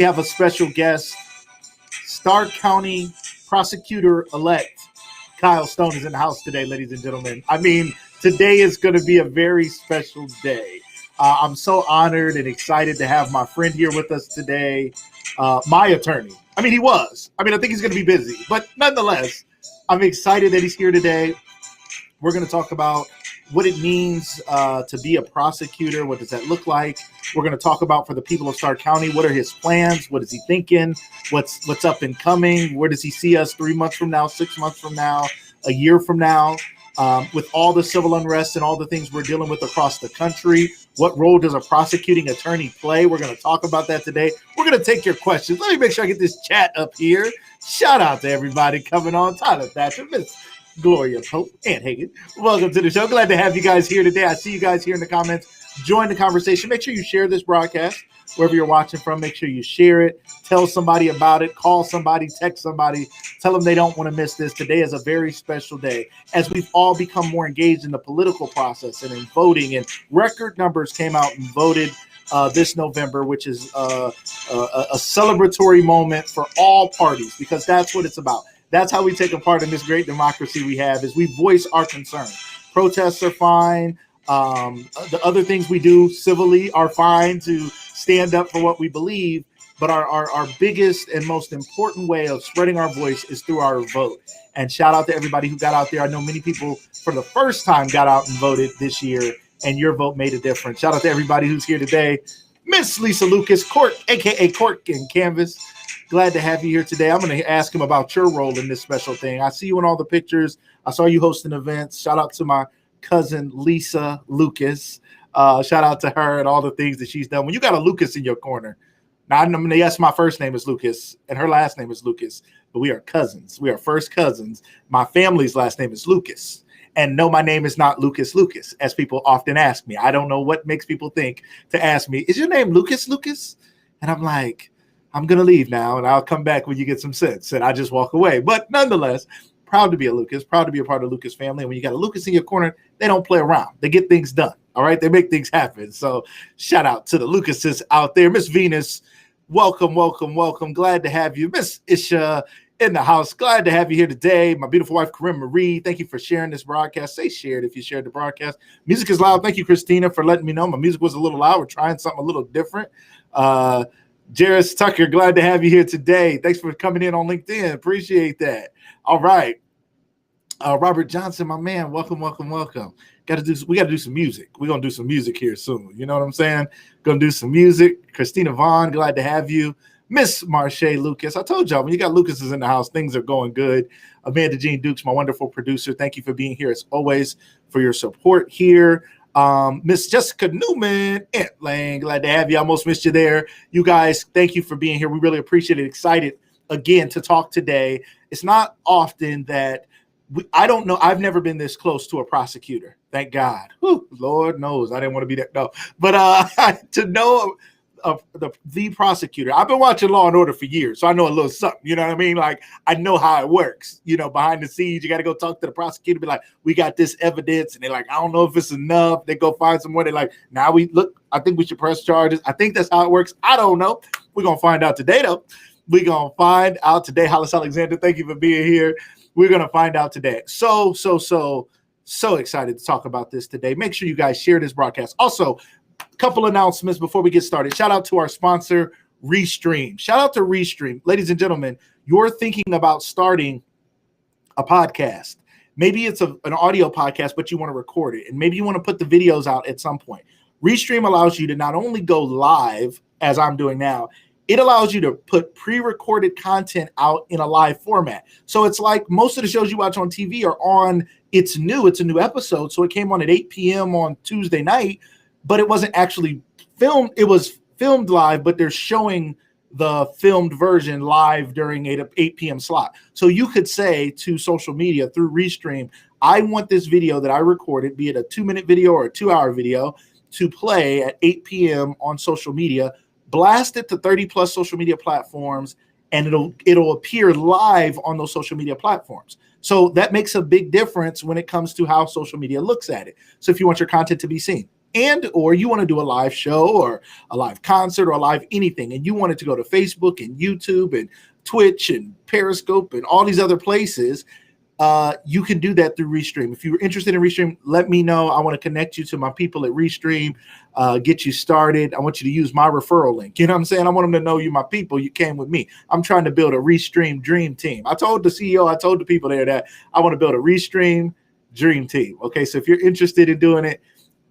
We have a special guest, Stark County Prosecutor-elect Kyle Stone is in the house today, ladies and gentlemen. I mean, today is going to be a very special day. I'm so honored and excited to have my friend here with us today, my attorney. I mean, he was. I mean, I think he's going to be busy, but nonetheless, I'm excited that he's here today. We're going to talk about what it means to be a prosecutor. What does that look like? We're going to talk about, for the people of Stark County, what are his plans? What is he thinking? What's up and coming? Where does he see us 3 months from now, 6 months from now, a year from now? With all the civil unrest and all the things we're dealing with across the country, what role does a prosecuting attorney play? We're going to talk about that today. We're going to take your questions. Let me make sure I get this chat up here. Shout out to everybody coming on. Tyler Thatcher, Miss Gloria Pope, and Hagen. Welcome to the show. Glad to have you guys here today. I see you guys here in the comments. Join the conversation. Make sure you share this broadcast wherever you're watching from. Make sure you share it. Tell somebody about it. Call somebody. Text somebody. Tell them they don't want to miss this. Today is a very special day as we've all become more engaged in the political process and in voting. And record numbers came out and voted this November, which is a celebratory moment for all parties, because that's what it's about. That's how we take a part in this great democracy we have, is we voice our concerns. Protests are fine. The other things we do civilly are fine, to stand up for what we believe. But our biggest and most important way of spreading our voice is through our vote. And shout out to everybody who got out there. I know many people for the first time got out and voted this year, and your vote made a difference. Shout out to everybody who's here today. Miss Lisa Lucas, Court, a.k.a. Court and Canvas. Glad to have you here today. I'm going to ask him about your role in this special thing. I see you in all the pictures. I saw you hosting events. Shout out to my cousin, Lisa Lucas. Shout out to her and all the things that she's done. When you got a Lucas in your corner, now I'm going to guess my first name is Lucas and her last name is Lucas, but we are cousins. We are first cousins. My family's last name is Lucas. And no, my name is not Lucas Lucas, as people often ask me. I don't know what makes people think to ask me, is your name Lucas Lucas? And I'm like, I'm going to leave now, and I'll come back when you get some sense. And I just walk away. But nonetheless, proud to be a Lucas, proud to be a part of the Lucas family. And when you got a Lucas in your corner, they don't play around. They get things done. All right. They make things happen. So shout out to the Lucases out there. Miss Venus, welcome, welcome, welcome. Glad to have you. Miss Isha in the house. Glad to have you here today. My beautiful wife, Corinne Marie. Thank you for sharing this broadcast. Say shared if you shared the broadcast. Music is loud. Thank you, Christina, for letting me know. My music was a little loud. We're trying something a little different. Jairus Tucker, glad to have you here today. Thanks for coming in on LinkedIn. Appreciate that. All right. Robert Johnson, my man, welcome, welcome, welcome. We got to do some music. We're going to do some music here soon. You know what I'm saying? Going to do some music. Christina Vaughn, glad to have you. Miss Marche Lucas. I told y'all, when you got Lucases in the house, things are going good. Amanda Jean Dukes, my wonderful producer. Thank you for being here as always, for your support here. Miss Jessica Newman, Aunt Lang, glad to have you. I almost missed you there. You guys, thank you for being here. We really appreciate it. Excited again to talk today. It's not often that I don't know. I've never been this close to a prosecutor. Thank God. Whew, Lord knows I didn't want to be that. No, but to know the prosecutor. I've been watching Law and Order for years, so I know a little something. You know what I mean? Like, I know how it works. You know, behind the scenes, you got to go talk to the prosecutor, be like, we got this evidence, and they're like, I don't know if it's enough. They go find some more. They're like, now I think we should press charges. I think that's how it works. I don't know. We're gonna find out today, though. We're gonna find out today. Hollis Alexander, thank you for being here. We're gonna find out today. So excited to talk about this today. Make sure you guys share this broadcast. Also, couple announcements before we get started. Shout out to our sponsor, Restream. Shout out to Restream. Ladies and gentlemen, you're thinking about starting a podcast. Maybe it's an audio podcast, but you want to record it. And maybe you want to put the videos out at some point. Restream allows you to not only go live, as I'm doing now, it allows you to put pre-recorded content out in a live format. So it's like most of the shows you watch on TV are on, it's a new episode. So it came on at 8 p.m. on Tuesday night, but it wasn't actually filmed. It was filmed live, but they're showing the filmed version live during 8 p.m. slot. So you could say to social media through Restream, I want this video that I recorded, be it a 2-minute video or a 2-hour video, to play at 8 p.m. on social media, blast it to 30 plus social media platforms, and it'll appear live on those social media platforms. So that makes a big difference when it comes to how social media looks at it. So if you want your content to be seen, and or you want to do a live show or a live concert or a live anything, and you want it to go to Facebook and YouTube and Twitch and Periscope and all these other places, you can do that through Restream. If you're interested in Restream, let me know. I want to connect you to my people at Restream, get you started. I want you to use my referral link. You know what I'm saying? I want them to know you my people. You came with me. I'm trying to build a Restream dream team. I told the CEO, I told the people there that I want to build a Restream dream team. Okay, so if you're interested in doing it,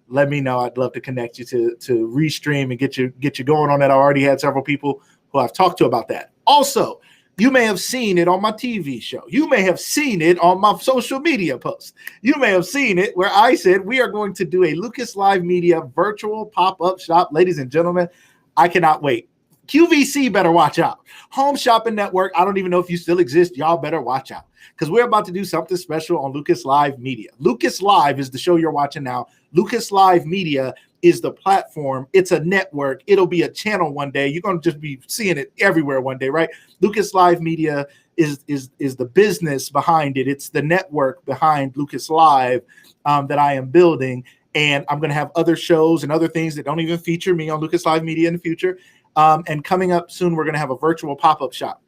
let me know. I'd love to connect you to Restream and get you going on that. I already had several people who I've talked to about that. Also, you may have seen it on my TV show. You may have seen it on my social media posts. You may have seen it where I said we are going to do a Lucas Live Media virtual pop-up shop. Ladies and gentlemen, I cannot wait. QVC better watch out. Home Shopping Network, I don't even know if you still exist. Y'all better watch out because we're about to do something special on Lucas Live Media. Lucas Live is the show you're watching now. Lucas Live Media is the platform. It's a network. It'll be a channel one day. You're going to just be seeing it everywhere one day, right? Lucas Live Media is the business behind it. It's the network behind Lucas Live that I am building. And I'm going to have other shows and other things that don't even feature me on Lucas Live Media in the future. And coming up soon, we're going to have a virtual pop-up shop.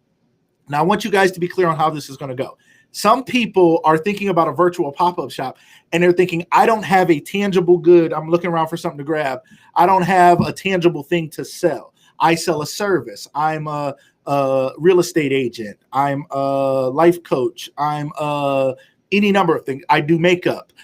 Now, I want you guys to be clear on how this is going to go. Some people are thinking about a virtual pop-up shop, and they're thinking, I don't have a tangible good. I'm looking around for something to grab. I don't have a tangible thing to sell. I sell a service. I'm a real estate agent. I'm a life coach. I'm any number of things. I do makeup.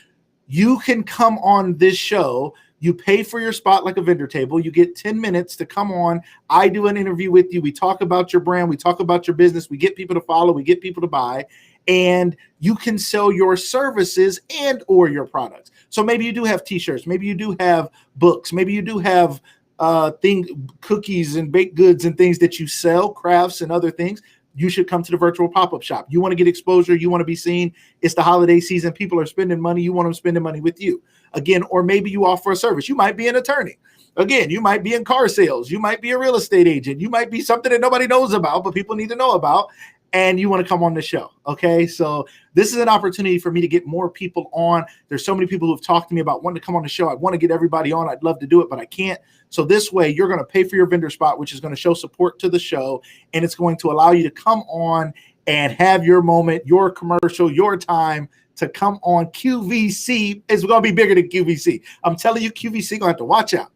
You can come on this show. You pay for your spot like a vendor table. You get 10 minutes to come on. I do an interview with you. We talk about your brand. We talk about your business. We get people to follow. We get people to buy. And you can sell your services and or your products. So maybe you do have t-shirts. Maybe you do have books. Maybe you do have cookies and baked goods and things that you sell, crafts and other things. You should come to the virtual pop-up shop. You want to get exposure. You want to be seen. It's the holiday season. People are spending money. You want them spending money with you. Again, or maybe you offer a service. You might be an attorney. Again, you might be in car sales. You might be a real estate agent. You might be something that nobody knows about, but people need to know about. And you want to come on the show. Okay. So this is an opportunity for me to get more people on. There's so many people who've talked to me about wanting to come on the show. I want to get everybody on. I'd love to do it, but I can't. So this way you're going to pay for your vendor spot, which is going to show support to the show. And it's going to allow you to come on and have your moment, your commercial, your time to come on QVC. It's going to be bigger than QVC. I'm telling you, QVC going to have to watch out.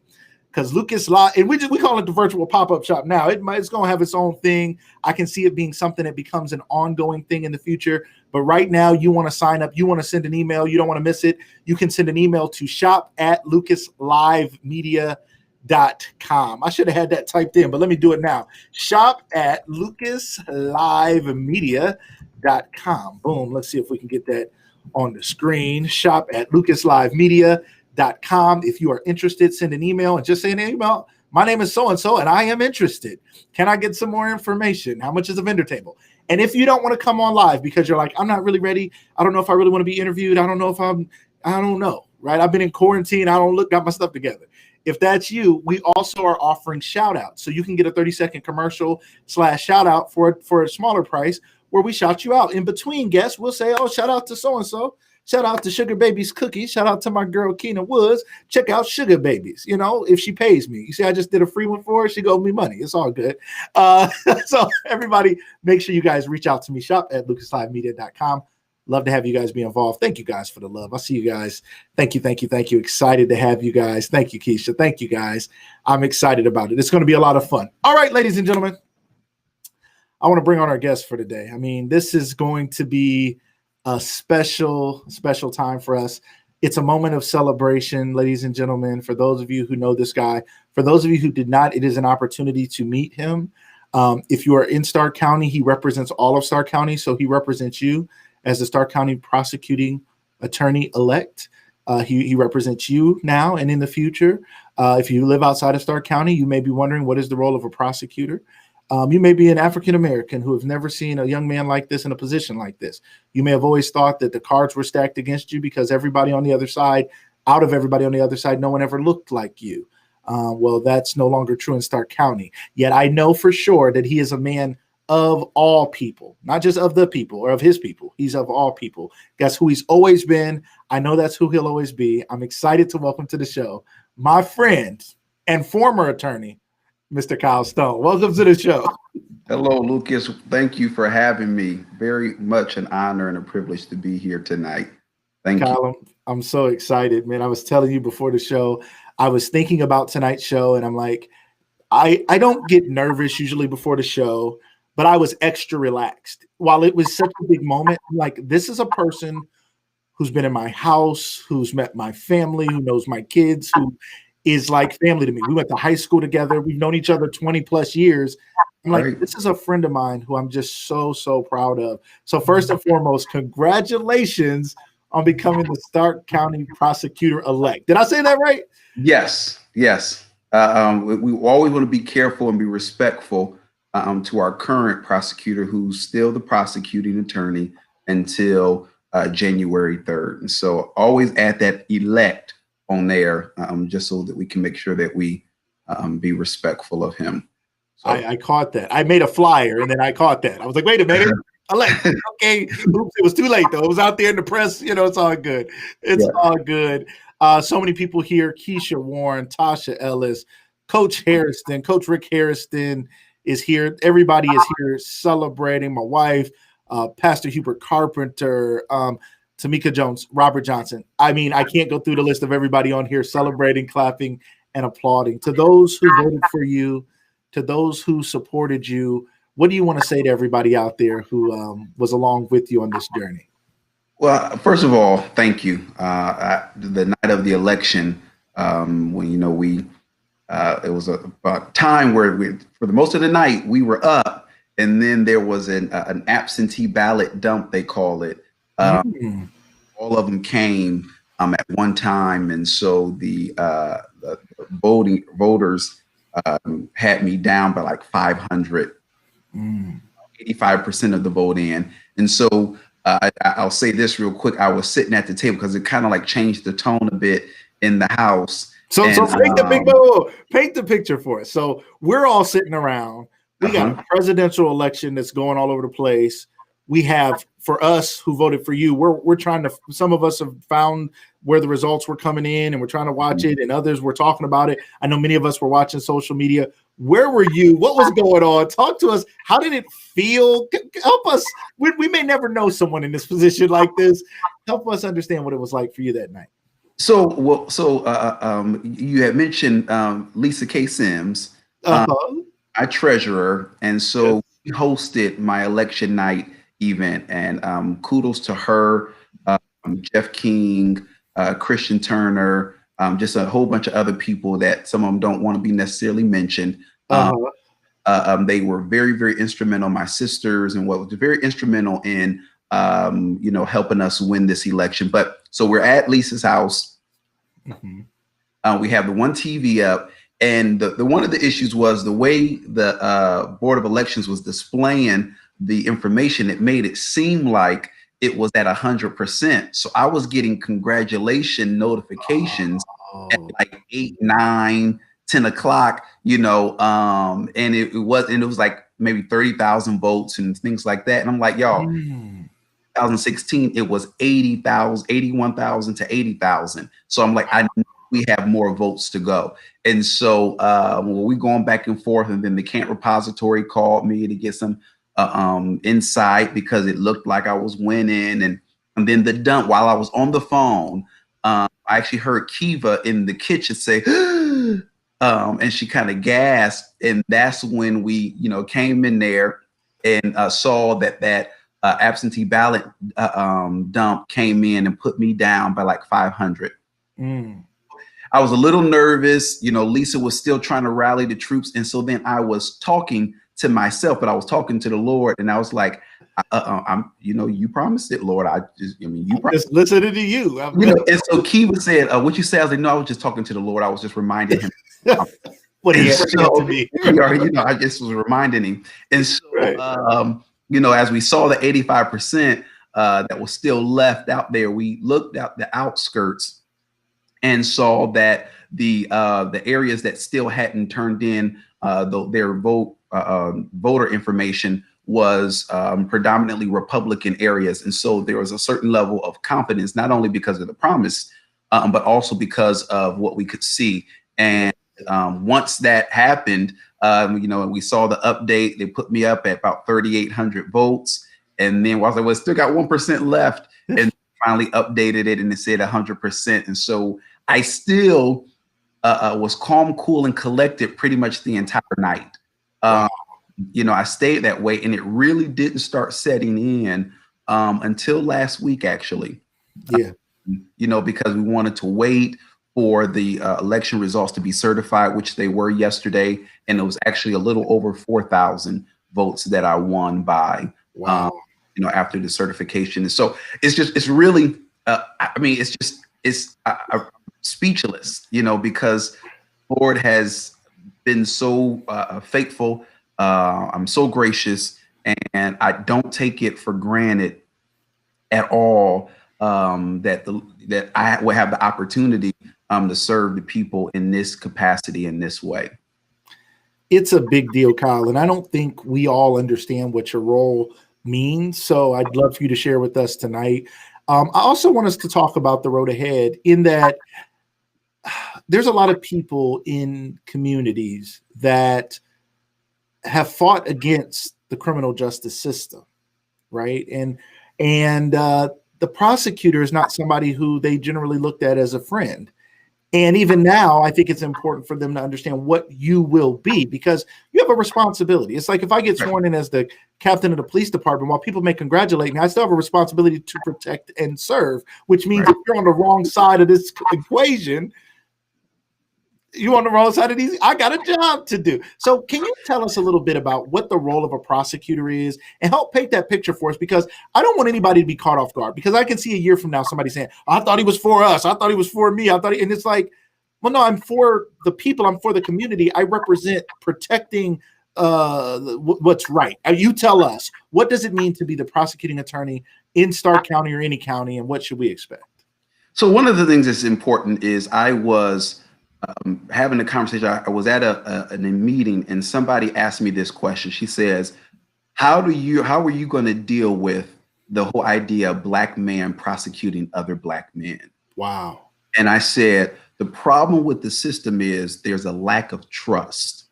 Because Lucas Live, and we call it the virtual pop-up shop now. It's going to have its own thing. I can see it being something that becomes an ongoing thing in the future. But right now, you want to sign up. You want to send an email. You don't want to miss it. You can send an email to shop@lucaslivemedia.com. I should have had that typed in, but let me do it now. Shop@lucaslivemedia.com. Boom. Let's see if we can get that on the screen. Shop@lucaslivemedia.com. If you are interested, send an email and just say an email. My name is so-and-so and I am interested. Can I get some more information? How much is a vendor table? And if you don't want to come on live because you're like, I'm not really ready. I don't know if I really want to be interviewed. I don't know, right? I've been in quarantine. Got my stuff together. If that's you, we also are offering shout outs. So you can get a 30-second commercial / shout out for a smaller price where we shout you out. In between guests, we'll say, oh, shout out to so-and-so. Shout out to Sugar Babies Cookies. Shout out to my girl, Keena Woods. Check out Sugar Babies, if she pays me. You see, I just did a free one for her. She owed me money. It's all good. So everybody, make sure you guys reach out to me. Shop@lucaslivemedia.com. Love to have you guys be involved. Thank you guys for the love. I see you guys. Thank you. Excited to have you guys. Thank you, Keisha. Thank you, guys. I'm excited about it. It's going to be a lot of fun. All right, ladies and gentlemen, I want to bring on our guest for today. I mean, this is going to be a special time for us. It's a moment of celebration, ladies and gentlemen. For those of you who know this guy, for those of you who did not, it is an opportunity to meet him. If you are in Stark County, he represents all of Stark County. So he represents you as the Stark County prosecuting attorney-elect. He represents you now and in the future. If you live outside of Stark County, you may be wondering, what is the role of a prosecutor? You may be an African-American who have never seen a young man like this in a position like this. You may have always thought that the cards were stacked against you because everybody on the other side, no one ever looked like you. Well, that's no longer true in Stark County. Yet I know for sure that he is a man of all people, not just of the people or of his people. He's of all people. That's who he's always been. I know that's who he'll always be. I'm excited to welcome to the show my friend and former attorney, Mr. Kyle Stone. Welcome to the show. Hello, Lucas. Thank you for having me. Very much an honor and a privilege to be here tonight. Thank you. Kyle, I'm so excited, man. I was telling you before the show, I was thinking about tonight's show, and I'm like, I don't get nervous usually before the show, but I was extra relaxed. While it was such a big moment, I'm like, this is a person who's been in my house, who's met my family, who knows my kids, who is like family to me. We went to high school together. We've known each other 20 plus years. I'm like, Right. this is a friend of mine who I'm just so, so proud of. So first and foremost, congratulations on becoming the Stark County Prosecutor elect. Did I say that right? Yes, yes. We always want to be careful and be respectful to our current prosecutor, who's still the prosecuting attorney until January 3rd. And so always add that elect on there, just so that we can make sure that we be respectful of him. So, I caught that. I made a flyer and then I caught that. I was like, wait a minute. Elect. Okay. Oops, it was too late though. It was out there in the press. It's all good. It's all good. So many people here. Keisha Warren, Tasha Ellis, Coach Harrison, Coach Rick Harrison is here. Everybody is here celebrating. My wife, Pastor Hubert Carpenter, Tamika Jones, Robert Johnson. I mean, I can't go through the list of everybody on here celebrating, clapping, and applauding. To those who voted for you, to those who supported you, what do you want to say to everybody out there who was along with you on this journey? well, first of all, thank you. The night of the election, when we it was a time where for the most of the night we were up, and then there was an absentee ballot dump, they call it. All of them came at one time, and so the voters had me down by like 500, 85% of the vote in. And so I'll say this real quick. I was sitting at the table because it kind of like changed the tone a bit in the House. So paint the picture for us. So we're all sitting around. We got a presidential election that's going all over the place. We have, for us who voted for you, we're trying to, some of us have found where the results were coming in and we're trying to watch it, and others were talking about it. I know many of us were watching social media. Where were you? What was going on? Talk to us. How did it feel? Help us. We may never know someone in this position like this. Help us understand what it was like for you that night. So you had mentioned Lisa K. Sims, my treasurer, and so we hosted my election night event, and kudos to her, Jeff King, Christian Turner, just a whole bunch of other people that some of them don't want to be necessarily mentioned. They were very, very instrumental, my sisters, and what was very instrumental in helping us win this election. But so we're at Lisa's house. We have the one TV up, and the one of the issues was the way the Board of Elections was displaying the information. It made it seem like it was at 100%. So I was getting congratulation notifications at like 8, 9, 10 o'clock, and it was like maybe 30,000 votes and things like that. And I'm like, y'all, 2016, it was 80,000, 81,000 to 80,000. So I'm like, I know we have more votes to go. And so we going back and forth, and then the Kent repository called me to get some insight because it looked like I was winning. And then the dump, while I was on the phone, I actually heard Kiva in the kitchen say, and she kind of gasped. And that's when we, came in there and saw that absentee ballot dump came in and put me down by like 500. I was a little nervous. Lisa was still trying to rally the troops. And so then I was talking to myself, but I was talking to the Lord, and I was like, you promised it, Lord. You just listening to you. And so Kiva said, what you say? I was like, no, I was just talking to the Lord. I was just reminding him. What he said to me. I just was reminding him. And so, as we saw the 85% that was still left out there, we looked at the outskirts and saw that the areas that still hadn't turned in their voter information was predominantly Republican areas. And so there was a certain level of confidence, not only because of the promise but also because of what we could see. And once that happened, we saw the update. They put me up at about 3,800 votes. And then while I was still got 1% left, and finally updated it and it said 100%. And so I still was calm, cool, and collected pretty much the entire night. Wow. I stayed that way, and it really didn't start setting in until last week, actually. Yeah. Because we wanted to wait for the election results to be certified, which they were yesterday. And it was actually a little over 4,000 votes that I won by, wow. After the certification. And so it's really, I'm speechless, because Lord has been so faithful. I'm so gracious, and I don't take it for granted at all that I will have the opportunity to serve the people in this capacity, in this way. It's a big deal, Kyle, and I don't think we all understand what your role means. So I'd love for you to share with us tonight. I also want us to talk about the road ahead, in that there's a lot of people in communities that have fought against the criminal justice system, right? And the prosecutor is not somebody who they generally looked at as a friend. And even now, I think it's important for them to understand what you will be, because you have a responsibility. It's like if I get sworn in as the captain of the police department, while people may congratulate me, I still have a responsibility to protect and serve, which means if you're on the wrong side of this equation, you're on the wrong side of these. I got a job to do. So can you tell us a little bit about what the role of a prosecutor is and help paint that picture for us? Because I don't want anybody to be caught off guard, because I can see a year from now somebody saying, I thought he was for us. I thought he was for me. And it's like, well, no, I'm for the people. I'm for the community. I represent protecting what's right. You tell us, what does it mean to be the prosecuting attorney in Stark County or any county, and what should we expect? So one of the things that's important is I was having a conversation. I was at a meeting, and somebody asked me this question. She says, how are you going to deal with the whole idea of Black men prosecuting other Black men? Wow. And I said, the problem with the system is there's a lack of trust.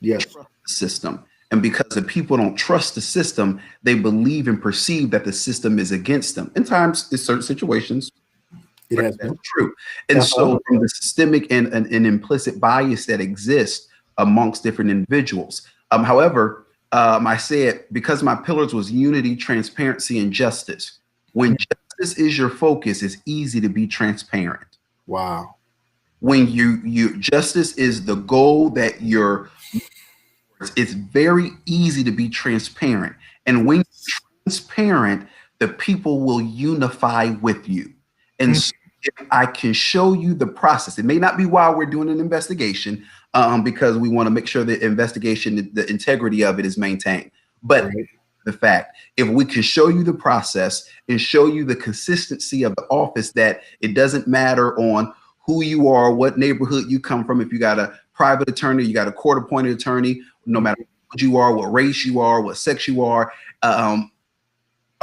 Yes. Trust the system. And because the people don't trust the system, they believe and perceive that the system is against them. In times, in certain situations, it has been true. And so from the systemic and implicit bias that exists amongst different individuals. However, I said, because my pillars was unity, transparency, and justice. When justice is your focus, it's easy to be transparent. Wow. When you justice is the goal that it's very easy to be transparent. And when you're transparent, the people will unify with you. And so if I can show you the process, it may not be while we're doing an investigation, because we want to make sure the investigation, the integrity of it is maintained. But the fact, if we can show you the process and show you the consistency of the office, that it doesn't matter on who you are, what neighborhood you come from, if you got a private attorney, you got a court-appointed attorney, no matter what you are, what race you are, what sex you are,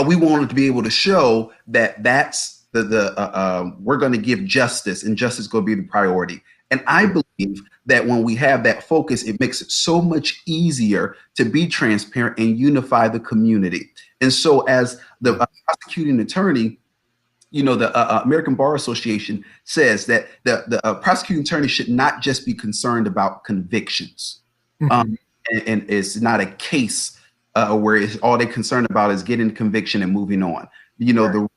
we wanted to be able to show that that's we're going to give justice, and justice is going to be the priority. And I believe that when we have that focus, it makes it so much easier to be transparent and unify the community. And so as the prosecuting attorney, the American Bar Association says that the prosecuting attorney should not just be concerned about convictions. And it's not a case where all they're concerned about is getting conviction and moving on. The rule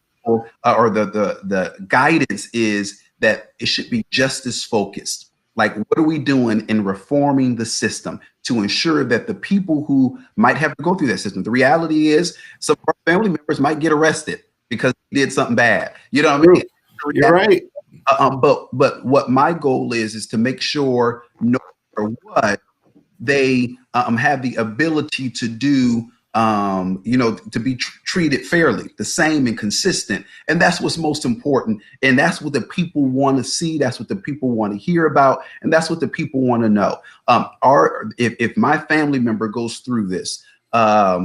or the guidance is that it should be justice focused. Like, what are we doing in reforming the system to ensure that the people who might have to go through that system, the reality is some of our family members might get arrested because they did something bad. You know what I mean? You're right. But what my goal is to make sure no matter what, they have the ability to do, to be treated fairly, the same and consistent. And that's what's most important. And that's what the people want to see. That's what the people want to hear about. And that's what the people want to know. If my family member goes through this, are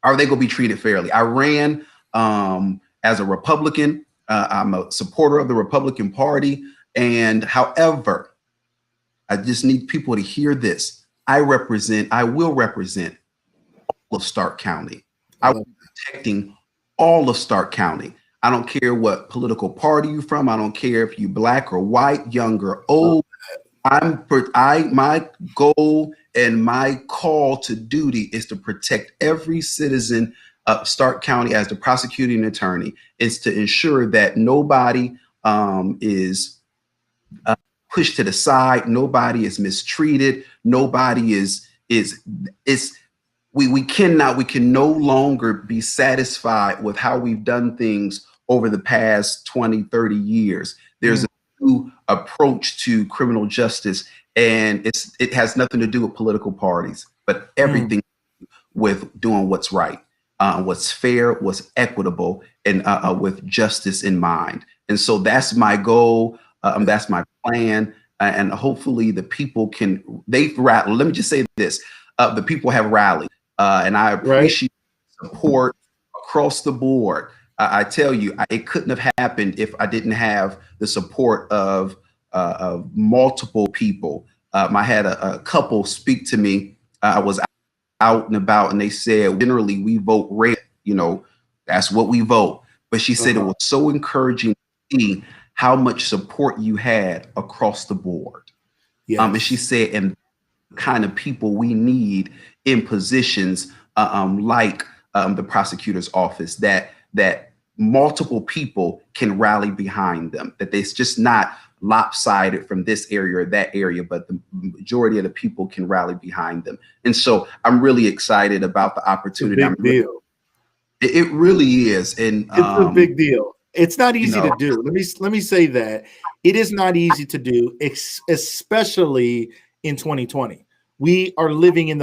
they going to be treated fairly? I ran as a Republican. I'm a supporter of the Republican Party. And however, I just need people to hear this. I will represent all of Stark County. I will be protecting all of Stark County. I don't care what political party you're from. I don't care if you're black or white, young or old. My goal and my call to duty is to protect every citizen of Stark County as the prosecuting attorney. Is to ensure that nobody is pushed to the side, nobody is mistreated, nobody we can no longer be satisfied with how we've done things over the past 20, 30 years. There's a new approach to criminal justice, and it has nothing to do with political parties, but everything with doing what's right, what's fair, what's equitable, and with justice in mind. And so that's my goal. That's my plan. And hopefully the people they've rallied. Let me just say this. The people have rallied. And I appreciate support across the board. I tell you, it couldn't have happened if I didn't have the support of multiple people. I had a couple speak to me. I was out and about, and they said, generally, we vote red. That's what we vote. But she said it was so encouraging to see how much support you had across the board. Yes. And she said, and the kind of people we need in positions like the prosecutor's office, that multiple people can rally behind them, that it's just not lopsided from this area or that area, but the majority of the people can rally behind them. And so I'm really excited about the opportunity. It's a big deal. It really is. And it's a big deal. It's not easy to do. Let me say that it is not easy to do, especially in 2020. We are living in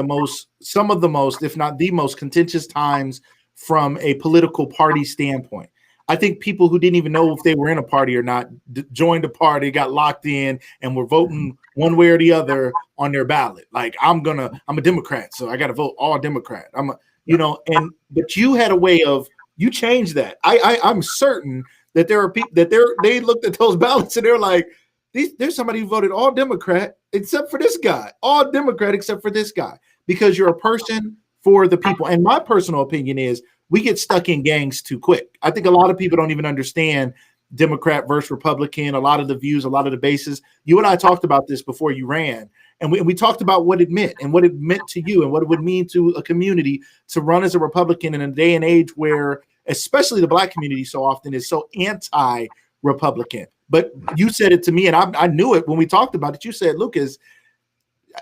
some of the most, if not the most contentious times from a political party standpoint. I think people who didn't even know if they were in a party or not joined a party, got locked in, and were voting one way or the other on their ballot. Like, I'm a Democrat, so I got to vote all Democrat. But you had a way of, you changed that. I'm certain that there are people they looked at those ballots and they're like, there's somebody who voted all Democrat except for this guy, all Democrat except for this guy, because you're a person for the people. And my personal opinion is we get stuck in gangs too quick. I think a lot of people don't even understand Democrat versus Republican, a lot of the views, a lot of the bases. You and I talked about this before you ran, and we talked about what it meant and what it meant to you and what it would mean to a community to run as a Republican in a day and age where especially the Black community so often is so anti-Republican. But you said it to me, and I knew it when we talked about it. You said, Lucas,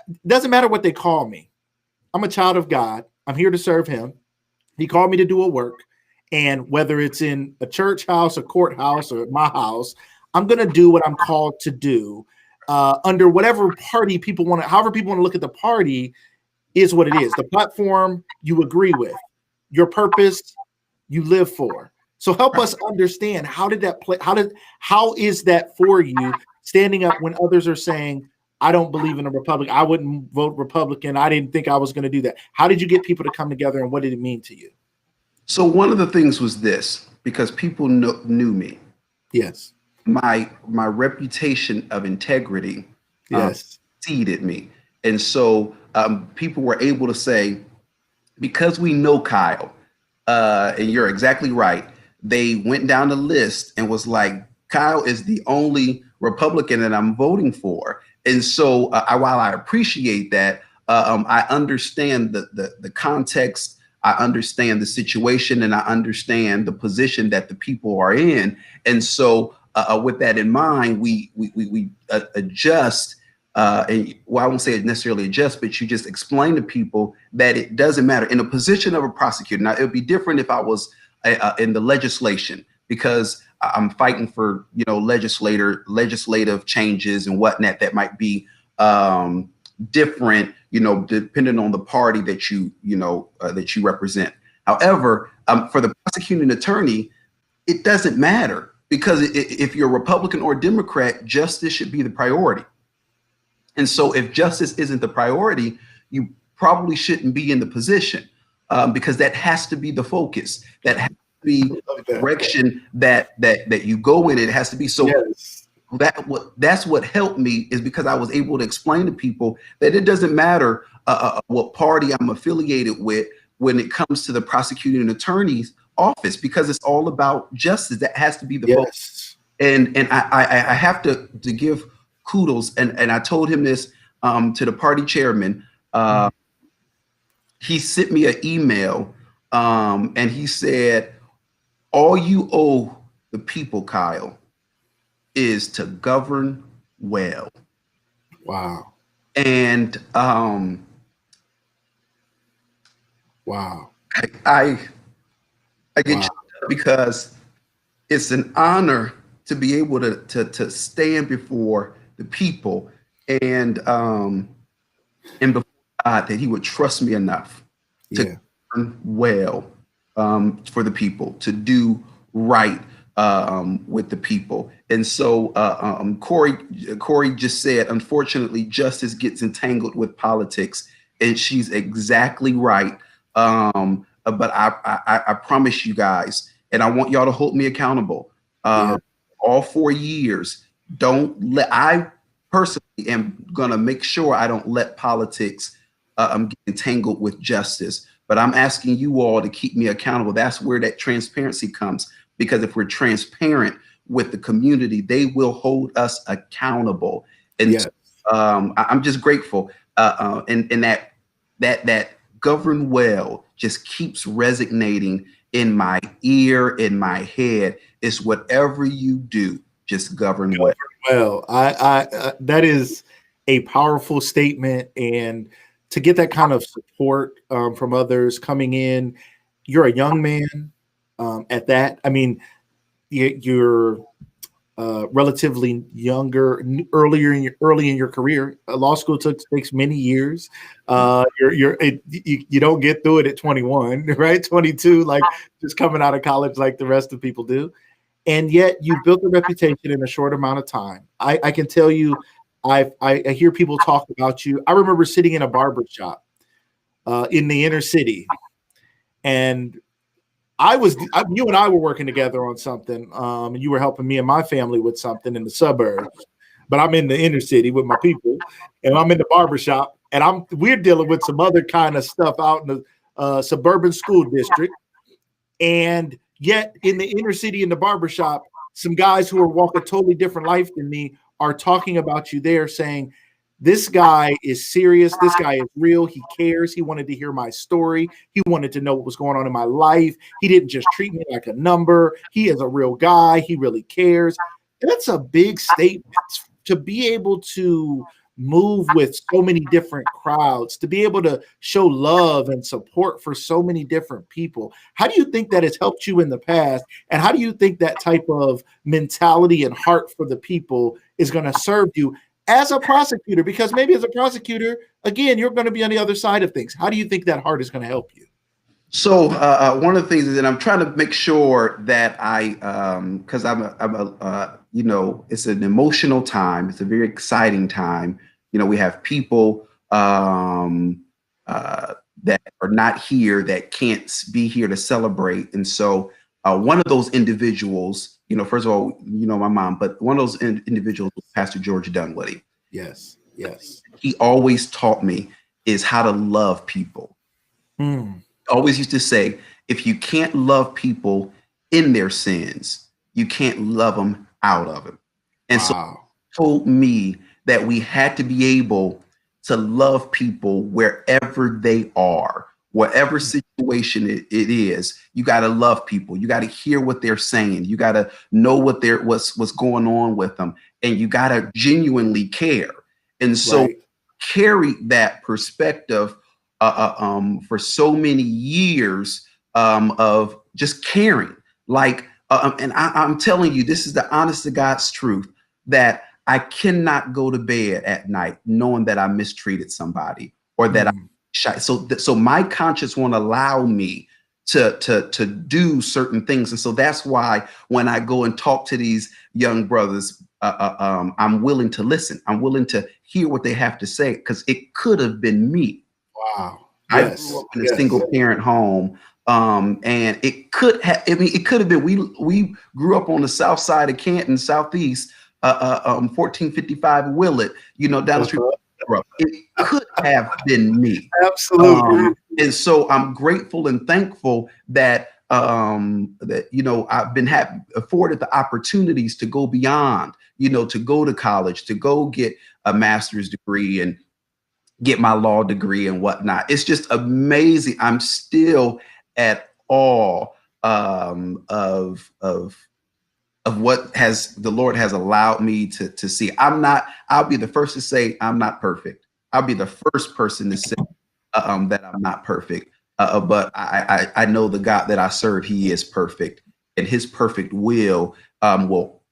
it doesn't matter what they call me. I'm a child of God. I'm here to serve him. He called me to do a work. And whether it's in a church house, a courthouse, or my house, I'm going to do what I'm called to do under whatever party people want to, however people want to look at the party is what it is. The platform you agree with, your purpose you live for. So help us understand, how did that play? How is that for you, standing up when others are saying, I don't believe in a Republican, I wouldn't vote Republican, I didn't think I was going to do that. How did you get people to come together, and what did it mean to you? So one of the things was this, because people knew me. Yes. My reputation of integrity exceeded me. And so people were able to say, because we know Kyle, and you're exactly right, they went down the list and was like, Kyle is the only Republican that I'm voting for. And so while I appreciate that, I understand the context, I understand the situation, and I understand the position that the people are in. And so with that in mind, we adjust. And well, I won't say it necessarily adjust, but you just explain to people that it doesn't matter. In a position of a prosecutor, now it would be different if I was in the legislation, because I'm fighting for legislative changes and whatnot that might be different, depending on the party that you represent. However, for the prosecuting attorney, it doesn't matter, because if you're a Republican or Democrat, justice should be the priority. And so if justice isn't the priority, you probably shouldn't be in the position, because that has to be the focus. That has to be the direction that you go in. It has to be so. Yes. That's what helped me, is because I was able to explain to people that it doesn't matter what party I'm affiliated with when it comes to the prosecuting attorney's office, because it's all about justice. That has to be the focus. And I have to give kudos, and I told him this to the party chairman. He sent me an email, and he said, all you owe the people, Kyle, is to govern well. Wow. And wow. I get you, because it's an honor to be able to stand before the people and before God, that he would trust me enough to govern well for the people, to do right with the people. And so Corey just said, unfortunately, justice gets entangled with politics, and she's exactly right. But I promise you guys, and I want y'all to hold me accountable. All 4 years, I personally am gonna make sure I don't let politics get entangled with justice. But I'm asking you all to keep me accountable. That's where that transparency comes, because if we're transparent with the community, they will hold us accountable. And I'm just grateful, and that govern well just keeps resonating in my ear, in my head. It's whatever you do, just govern well. Well, I that is a powerful statement, and to get that kind of support from others coming in. You're a young man at that. I mean, you're relatively younger, early in your career. Law school takes many years. You don't get through it at 21, right? 22, like just coming out of college, like the rest of people do. And yet you built a reputation in a short amount of time. I can tell you, I hear people talk about you. I remember sitting in a barber shop in the inner city, and you and I were working together on something, and you were helping me and my family with something in the suburbs. But I'm in the inner city with my people, and I'm in the barbershop, and we're dealing with some other kind of stuff out in the suburban school district. And yet in the inner city, in the barbershop, some guys who are walking a totally different life than me are talking about you there, saying, this guy is serious. This guy is real. He cares. He wanted to hear my story. He wanted to know what was going on in my life. He didn't just treat me like a number. He is a real guy. He really cares. That's a big statement, to be able to move with so many different crowds, to be able to show love and support for so many different people. How do you think that has helped you in the past? And how do you think that type of mentality and heart for the people is going to serve you as a prosecutor? Because maybe as a prosecutor, again, you're going to be on the other side of things. How do you think that heart is going to help you? So one of the things is that I'm trying to make sure that because it's an emotional time. It's a very exciting time. We have people that are not here, that can't be here to celebrate. And so one of those individuals, first of all, my mom, but one of those individuals was Pastor George Dunwoody. Yes. He always taught me is how to love people. Always used to say, if you can't love people in their sins, you can't love them out of it. And so he told me that we had to be able to love people wherever they are, whatever situation it is. You got to love people. You got to hear what they're saying. You got to know what's going on with them, and you got to genuinely care. And so carry that perspective for so many years of just caring. And I'm telling you, this is the honest to God's truth, that I cannot go to bed at night knowing that I mistreated somebody or that I'm shy. So my conscience won't allow me to do certain things. And so that's why when I go and talk to these young brothers, I'm willing to listen. I'm willing to hear what they have to say, because it could have been me. Wow. I grew up in a single parent home. And it could have, I mean, it could have been, we grew up on the south side of Canton, southeast, 1455 Willett, down the street. It could have been me. Absolutely. And so I'm grateful and thankful that I've been afforded the opportunities to go beyond, to go to college, to go get a master's degree and get my law degree and whatnot. It's just amazing. I'm still at awe of what the Lord has allowed me to see. I'll be the first to say I'm not perfect. I'll be the first person to say that I'm not perfect. But I know the God that I serve, he is perfect, and his perfect will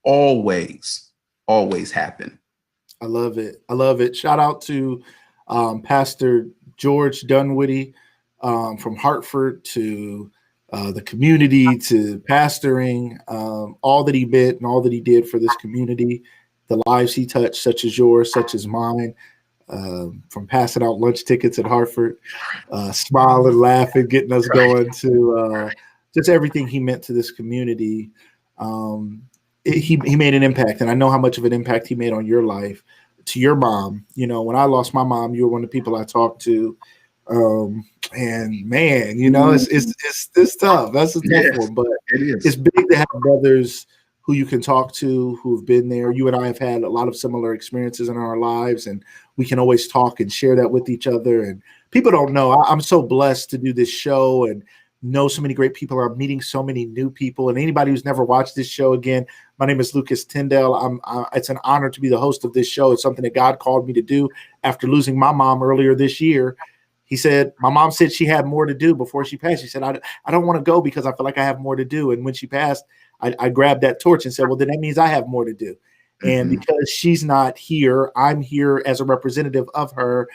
always happen. I love it. I love it. Shout out to Pastor George Dunwoody from Hartford, to the community, to pastoring, all that he meant and all that he did for this community, the lives he touched, such as yours, such as mine, from passing out lunch tickets at Hartford, smiling, laughing, getting us going, to just everything he meant to this community. He made an impact, and I know how much of an impact he made on your life. To your mom, when I lost my mom, you were one of the people I talked to, and man, it's tough. That's a tough one, but it's big to have brothers who you can talk to, who've been there. You and I have had a lot of similar experiences in our lives, and we can always talk and share that with each other. And people don't know, I'm so blessed to do this show and know so many great people. I'm meeting so many new people. And anybody who's never watched this show, again, my name is Lucas Tyndale. It's an honor to be the host of this show. It's something that God called me to do after losing my mom earlier this year. He said, my mom said she had more to do before she passed. She said, I don't want to go because I feel like I have more to do. And when she passed, I grabbed that torch and said, well, then that means I have more to do. Mm-hmm. And because she's not here, I'm here as a representative of her,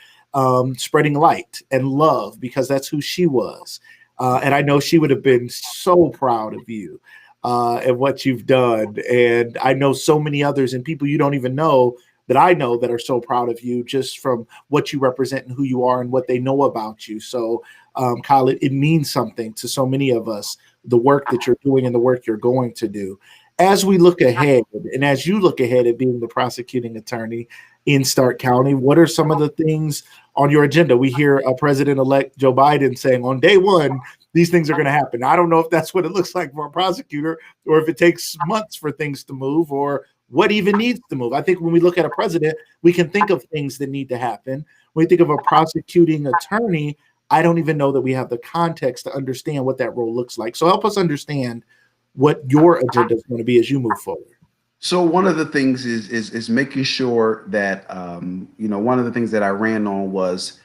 spreading light and love, because that's who she was. And I know she would have been so proud of you and what you've done. And I know so many others and people you don't even know that I know that are so proud of you, just from what you represent and who you are and what they know about you. So, Kyle, it means something to so many of us, the work that you're doing and the work you're going to do. As we look ahead, and as you look ahead at being the prosecuting attorney in Stark County, what are some of the things on your agenda? We hear President-elect Joe Biden saying on day one, these things are going to happen. I don't know if that's what it looks like for a prosecutor, or if it takes months for things to move, or what even needs to move. I think when we look at a president, we can think of things that need to happen. When we think of a prosecuting attorney, I don't even know that we have the context to understand what that role looks like. So help us understand what your agenda is going to be as you move forward. So one of the things is making sure that, one of the things that I ran on was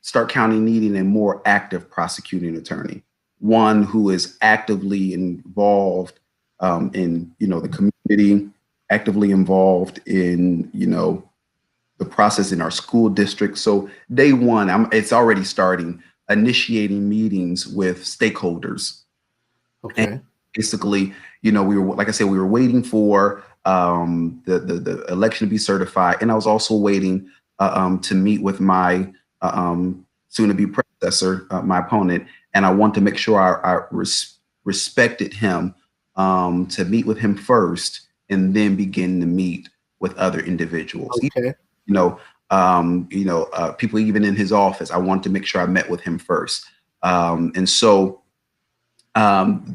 Stark County needing a more active prosecuting attorney, one who is actively involved in, the community, actively involved in, the process in our school district. So day one, it's already starting, initiating meetings with stakeholders. Okay. And basically, we were, like I said, we were waiting for the election to be certified. And I was also waiting to meet with my soon-to-be predecessor, my opponent. And I want to make sure I respected him, to meet with him first and then begin to meet with other individuals. Okay. People even in his office, I wanted to make sure I met with him first. And so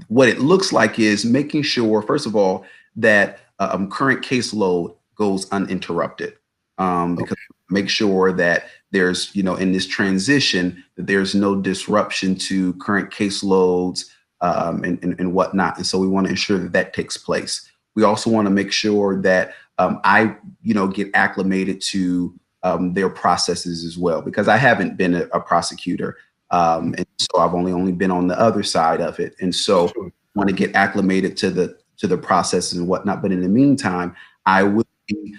what it looks like is making sure, first of all, that current caseload goes uninterrupted. Because make sure that there's, in this transition, that there's no disruption to current caseloads and whatnot. And so we want to ensure that takes place. We also want to make sure that I get acclimated to their processes as well, because I haven't been a prosecutor. And so I've only been on the other side of it. And so I want to get acclimated to the processes and whatnot. But in the meantime, I will be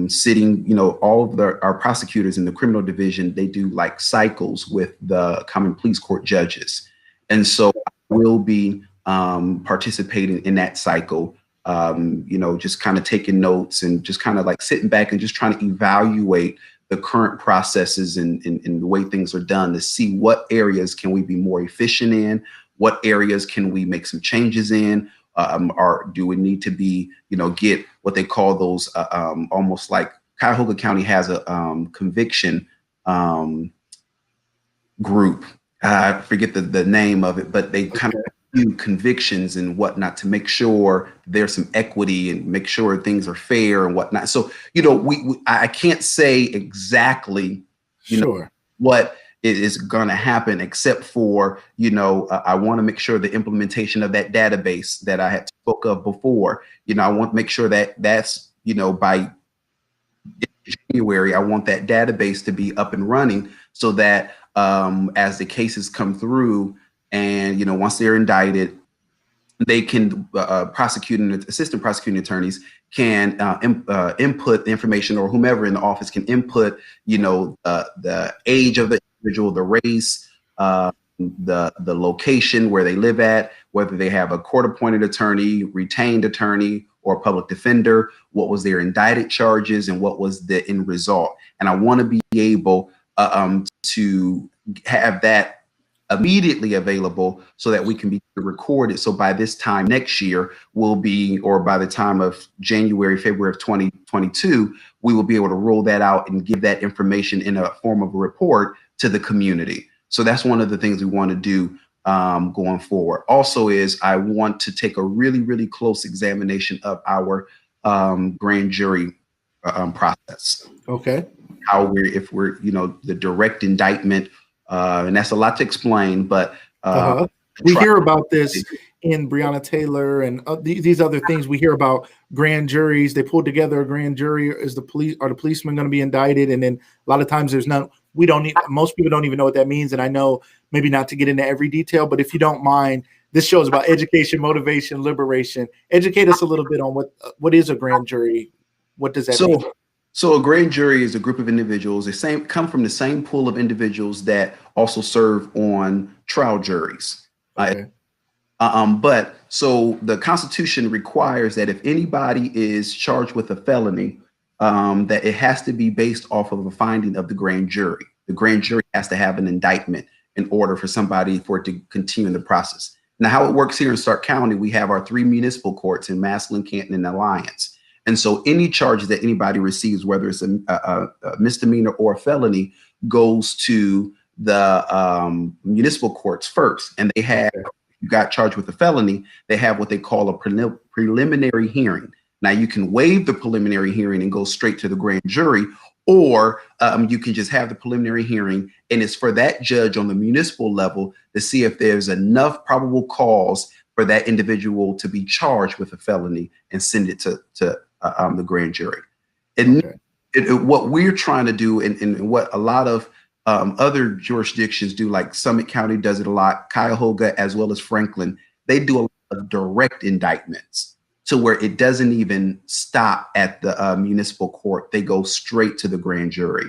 sitting, all of our prosecutors in the criminal division, they do like cycles with the common pleas court judges. And so I will be participating in that cycle, just kind of taking notes and just kind of like sitting back and just trying to evaluate the current processes and the way things are done to see what areas can we be more efficient in, what areas can we make some changes in, or do we need to be, get what they call those almost like Cuyahoga County has a conviction group. I forget the name of it, but they kind of do convictions and whatnot to make sure there's some equity and make sure things are fair and whatnot. So, I can't say exactly, what is going to happen, except for, I want to make sure the implementation of that database that I had spoke of before, I want to make sure that that's, by January, I want that database to be up and running so that as the cases come through and, once they're indicted, they can prosecute and assistant prosecuting attorneys can input the information, or whomever in the office can input, the age of the individual, the race, the location where they live at, whether they have a court-appointed attorney, retained attorney, or public defender, what was their indicted charges, and what was the end result. And I want to be able to have that immediately available so that we can be recorded. So by this time next year, or by the time of January, February of 2022, we will be able to roll that out and give that information in a form of a report to the community. So that's one of the things we want to do going forward. Also is I want to take a really, really close examination of our grand jury process. Okay. If we're, the direct indictment, and that's a lot to explain, but we hear about this in Breonna Taylor and these other things. We hear about grand juries. They pulled together a grand jury. Are the policemen going to be indicted? And then a lot of times there's none. Most people don't even know what that means. And I know maybe not to get into every detail, but if you don't mind, this show is about education, motivation, liberation. Educate us a little bit on what is a grand jury? What does that mean? So a grand jury is a group of individuals. They come from the same pool of individuals that also serve on trial juries. Okay. But so the Constitution requires that if anybody is charged with a felony, that it has to be based off of a finding of the grand jury. The grand jury has to have an indictment in order for it to continue the process. Now, how it works here in Stark County, we have our 3 municipal courts in Massillon, Canton, and Alliance. And so any charges that anybody receives, whether it's a misdemeanor or a felony, goes to the municipal courts first. And they have, if you got charged with a felony, they have what they call a preliminary hearing. Now, you can waive the preliminary hearing and go straight to the grand jury, or you can just have the preliminary hearing, and it's for that judge on the municipal level to see if there's enough probable cause for that individual to be charged with a felony and send it to the grand jury. And what we're trying to do, and what a lot of other jurisdictions do, like Summit County does it a lot, Cuyahoga as well as Franklin, they do a lot of direct indictments to where it doesn't even stop at the municipal court. They go straight to the grand jury.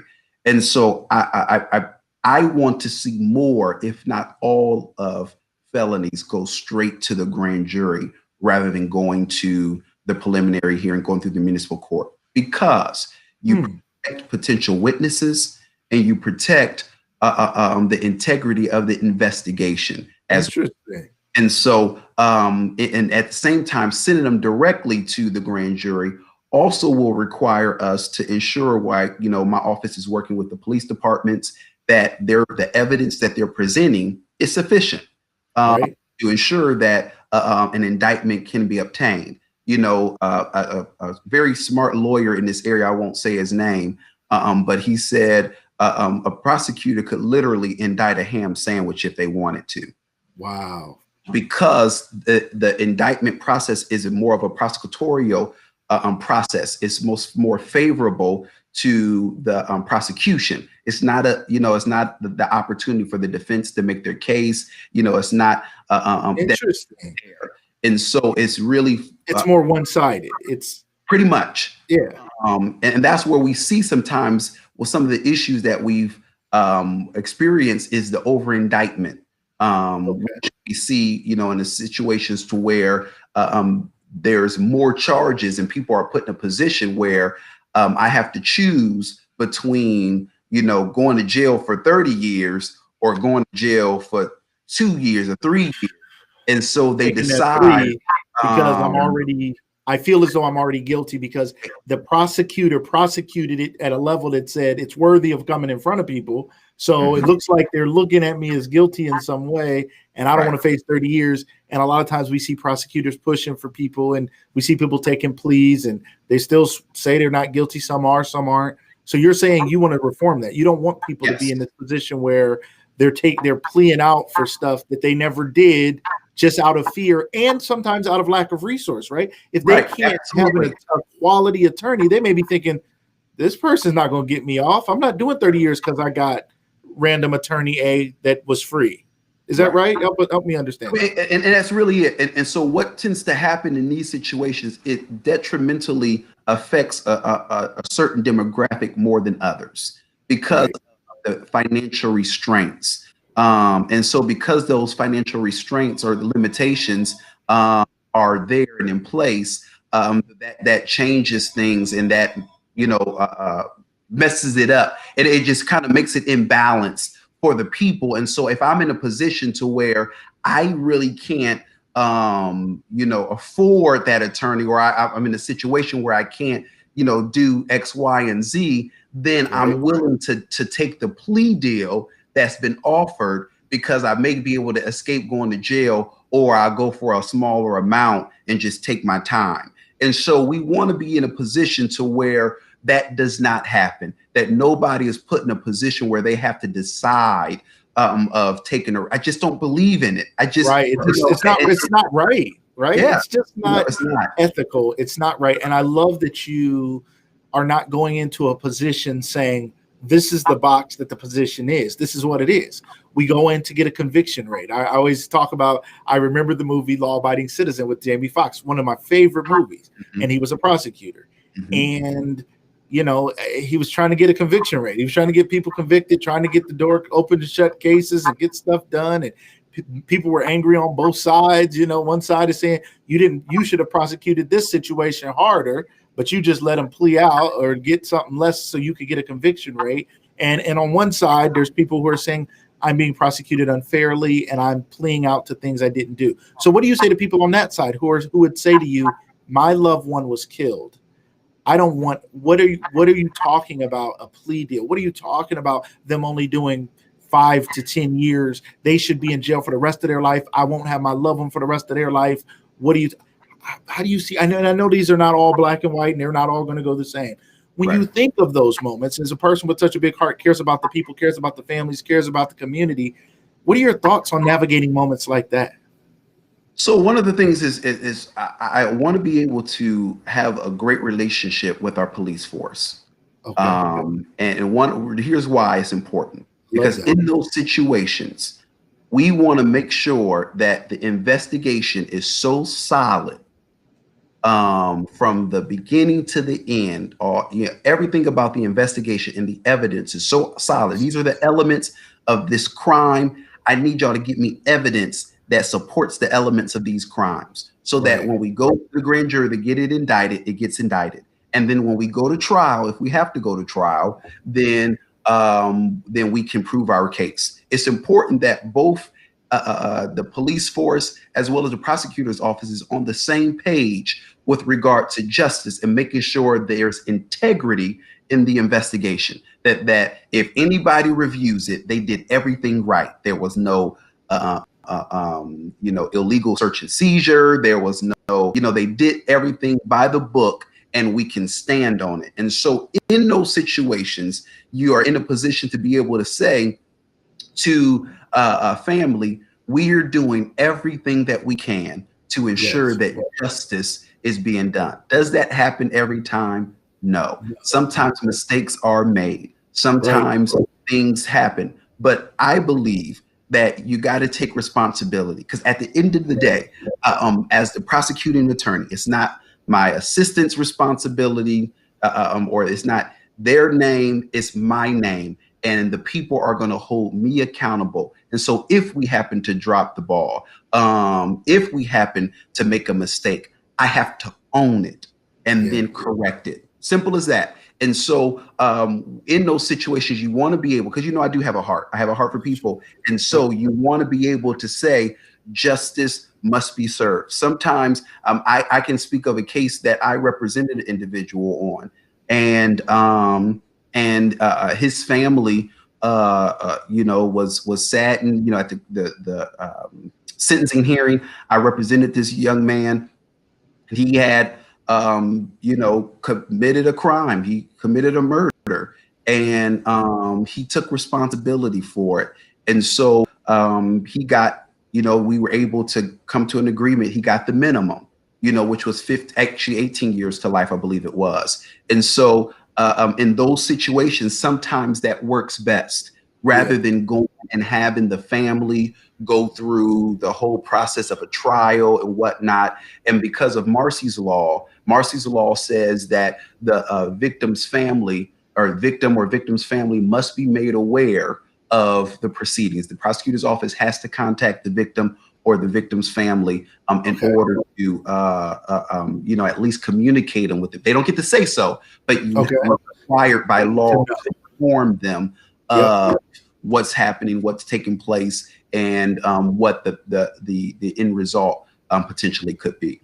And so I want to see more, if not all, of felonies go straight to the grand jury rather than going to the preliminary hearing, going through the municipal court, because you protect potential witnesses and you protect the integrity of the investigation. Interesting. And so, and at the same time, sending them directly to the grand jury also will require us to ensure, my office is working with the police departments, that the evidence that they're presenting is sufficient to ensure that an indictment can be obtained. A very smart lawyer in this area, I won't say his name, but he said a prosecutor could literally indict a ham sandwich if they wanted to. Wow. Because the indictment process is more of a prosecutorial process. It's more favorable to the prosecution. It's not it's not the opportunity for the defense to make their case. It's not interesting. And so it's really it's more one-sided. It's pretty much. Yeah. And that's where we see sometimes some of the issues that we've experienced is the over indictment. Which we see, in the situations to where there's more charges and people are put in a position where I have to choose between, going to jail for 30 years or going to jail for 2 years or 3 years. And so they Taking that decide, 3 because I feel as though I'm already guilty because the prosecutor prosecuted it at a level that said it's worthy of coming in front of people. So it looks like they're looking at me as guilty in some way, and I don't want to face 30 years. And a lot of times we see prosecutors pushing for people, and we see people taking pleas, and they still say they're not guilty. Some are, some aren't. So you're saying you want to reform that. You don't want people to be in this position where they're pleading out for stuff that they never did, just out of fear and sometimes out of lack of resource, right? If they can't have a quality attorney, they may be thinking, this person's not going to get me off. I'm not doing 30 years because I got random attorney A that was free. Is that right? Help me understand. And that's really it. And so what tends to happen in these situations, it detrimentally affects a certain demographic more than others because of the financial restraints. And so because those financial restraints or the limitations are there and in place, that changes things, and that, messes it up. And it just kind of makes it imbalanced for the people. And so if I'm in a position to where I really can't, afford that attorney, or I'm in a situation where I can't, do X, Y, and Z, then I'm willing to take the plea deal that's been offered because I may be able to escape going to jail, or I'll go for a smaller amount and just take my time. And so we want to be in a position to where that does not happen, that nobody is put in a position where they have to decide of taking I just don't believe in it. It's not right. Yeah. It's just not ethical. It's not right. And I love that you are not going into a position saying, this is the box that the position is. This is what it is. We go in to get a conviction rate. I always talk about, I remember the movie Law Abiding Citizen with Jamie Foxx, one of my favorite movies. And he was a prosecutor. And he was trying to get a conviction rate. He was trying to get people convicted, trying to get the door open to shut cases and get stuff done. And people were angry on both sides. One side is saying you should have prosecuted this situation harder, but you just let them plea out or get something less so you could get a conviction rate. And on one side, there's people who are saying, I'm being prosecuted unfairly and I'm pleading out to things I didn't do. So what do you say to people on that side who would say to you, my loved one was killed? I don't want, what are you talking about a plea deal? What are you talking about them only doing 5 to 10 years? They should be in jail for the rest of their life. I won't have my loved one for the rest of their life. How do you see? I know these are not all black and white and they're not all going to go the same. When you think of those moments, as a person with such a big heart, cares about the people, cares about the families, cares about the community, what are your thoughts on navigating moments like that? So one of the things is I want to be able to have a great relationship with our police force. And here's why it's important. Because in those situations, we want to make sure that the investigation is so solid from the beginning to the end, or everything about the investigation and the evidence is so solid. These are the elements of this crime. I need y'all to give me evidence that supports the elements of these crimes, so that when we go to the grand jury to get it indicted, it gets indicted. And then when we go to trial, if we have to go to trial, then we can prove our case. It's important that both the police force as well as the prosecutor's office is on the same page with regard to justice and making sure there's integrity in the investigation, that if anybody reviews it, they did everything right. There was no illegal search and seizure. There was no, they did everything by the book, and we can stand on it. And so in those situations, you are in a position to be able to say to a family, we're doing everything that we can to ensure that justice is being done. Does that happen every time? No. Sometimes mistakes are made. Sometimes things happen. But I believe that you got to take responsibility, because at the end of the day, as the prosecuting attorney, it's not my assistant's responsibility, or it's not their name, it's my name. And the people are going to hold me accountable. And so if we happen to drop the ball, if we happen to make a mistake, I have to own it and then correct it. Simple as that. And so in those situations, you want to be able, because I do have a heart. I have a heart for people. And so you want to be able to say justice must be served. Sometimes I can speak of a case that I represented an individual on, and his family was saddened. At the sentencing hearing, I represented this young man. He had committed a crime. He committed a murder, and he took responsibility for it. And so he got, we were able to come to an agreement. He got the minimum, which was 18 years to life, I believe it was. And so in those situations, sometimes that works best, rather than going and having the family go through the whole process of a trial and whatnot. And because of Marcy's law says that the victim's family or victim's family must be made aware of the proceedings. The prosecutor's office has to contact the victim or the victim's family in order to, at least communicate them with it. They don't get to say so, but you are required by law to inform them of what's happening, what's taking place, and what the end result potentially could be.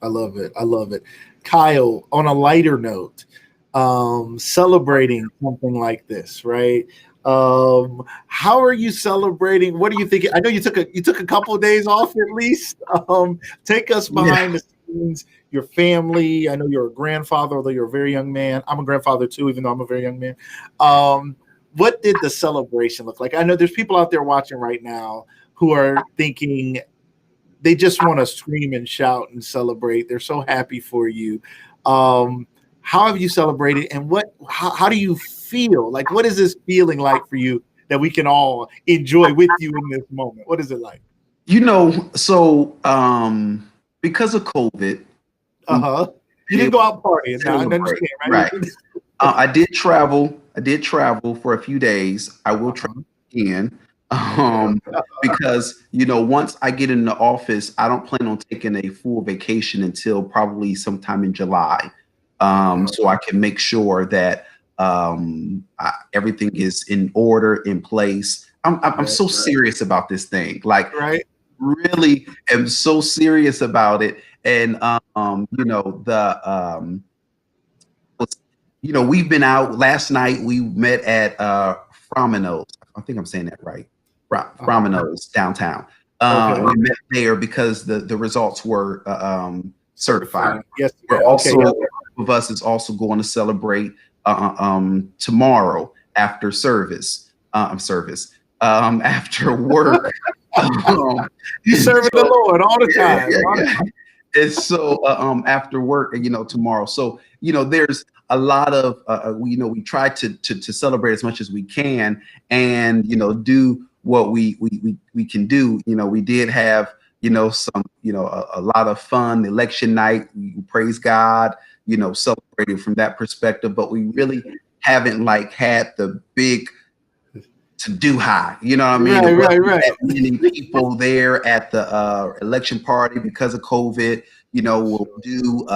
I love it. I love it. Kyle, on a lighter note, celebrating something like this, right? How are you celebrating? What are you thinking? I know you took a couple of days off at least. Take us behind the scenes, your family. I know you're a grandfather, although you're a very young man. I'm a grandfather too, even though I'm a very young man. What did the celebration look like? I know there's people out there watching right now who are thinking they just want to scream and shout and celebrate. They're so happy for you. How have you celebrated, and how do you feel? Like, what is this feeling like for you that we can all enjoy with you in this moment? What is it like? So because of COVID, you didn't go out partying. Now I understand, right? I did travel for a few days. I will try again. Because once I get in the office, I don't plan on taking a full vacation until probably sometime in July, so I can make sure that everything is in order, in place. I'm so serious about this thing, like really am so serious about it. And we've been out. Last night we met at Fromino's. I think I'm saying that right. Fromino's downtown. We met there because the results were certified. Yes. Of us is also going to celebrate tomorrow after service. After work. You serving the Lord all the time. Yeah. And so after work, tomorrow. So there's a lot of we try to celebrate as much as we can, and do what we can do. We did have some a lot of fun election night. We praise God, celebrated from that perspective, but we really haven't had the big to do high, you know what I mean? Right. Many people there at the election party because of COVID. We'll do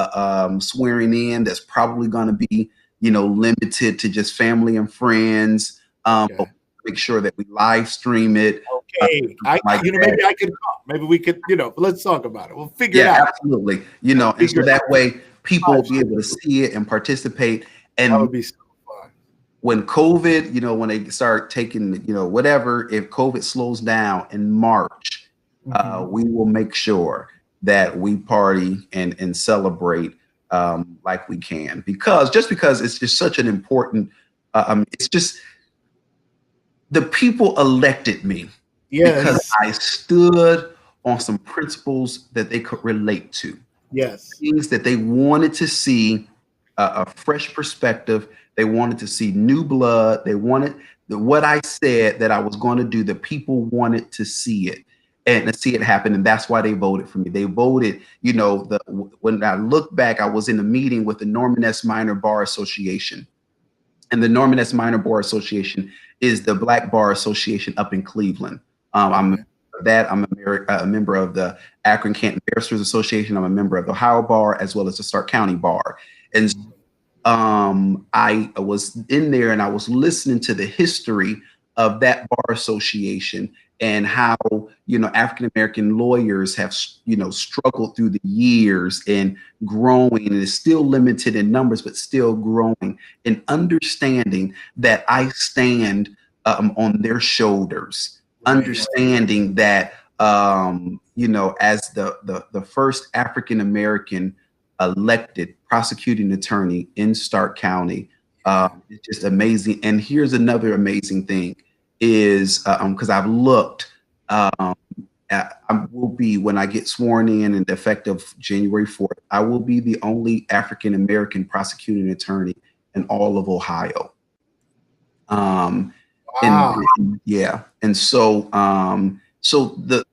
swearing in that's probably going to be limited to just family and friends. But make sure that we live stream it. Okay, maybe I could come. Maybe we could, let's talk about it. We'll figure it out. Absolutely. And so that way people will be able to see it and participate. And that would be so fun. When COVID, when they start taking, whatever, if COVID slows down in March, we will make sure that we party and celebrate like we can, because it's just such an important, it's just the people elected me because I stood on some principles that they could relate to. Things that they wanted to see, a fresh perspective. They wanted to see new blood. They wanted what I said that I was going to do. The people wanted to see it and to see it happen. And that's why they voted for me. They voted, when I look back, I was in a meeting with the Norman S. Minor Bar Association. And the Norman S. Minor Bar Association is the Black Bar Association up in Cleveland. I'm a member of the Akron Canton Barristers Association. I'm a member of the Ohio Bar as well as the Stark County Bar. And I was in there and I was listening to the history of that bar association and how, African American lawyers have, struggled through the years and growing, and is still limited in numbers, but still growing, and understanding that I stand on their shoulders, understanding that, as the first African American elected prosecuting attorney in Stark County. It's just amazing. And here's another amazing thing is because I've looked, I will be, when I get sworn in effective January 4th, I will be the only African American prosecuting attorney in all of Ohio. And yeah, and so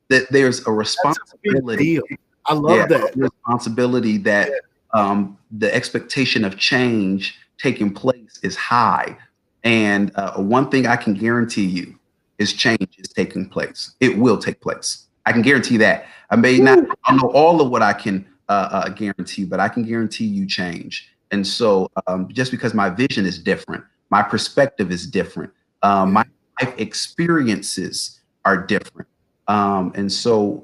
there's a responsibility. I love that responsibility that the expectation of change taking place is high. And one thing I can guarantee you is change is taking place. It will take place. I can guarantee that. I may not know all of what I can guarantee, but I can guarantee you change. And so just because my vision is different, my perspective is different, my life experiences are different. And so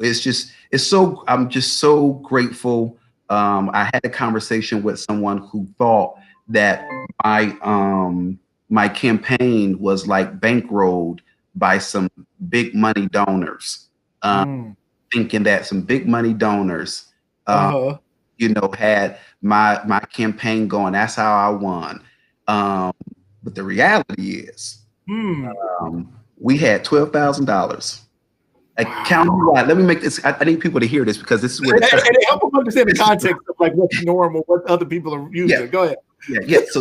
I'm just so grateful. I had a conversation with someone who thought that my campaign was like bankrolled by some big money donors, thinking that some big money donors, had my campaign going. That's how I won. But the reality is, we had $12,000. Countywide. Let me make this. I need people to hear this because this is where and help them understand the context of like what's normal, what other people are using. Yeah. Go ahead. Yeah. So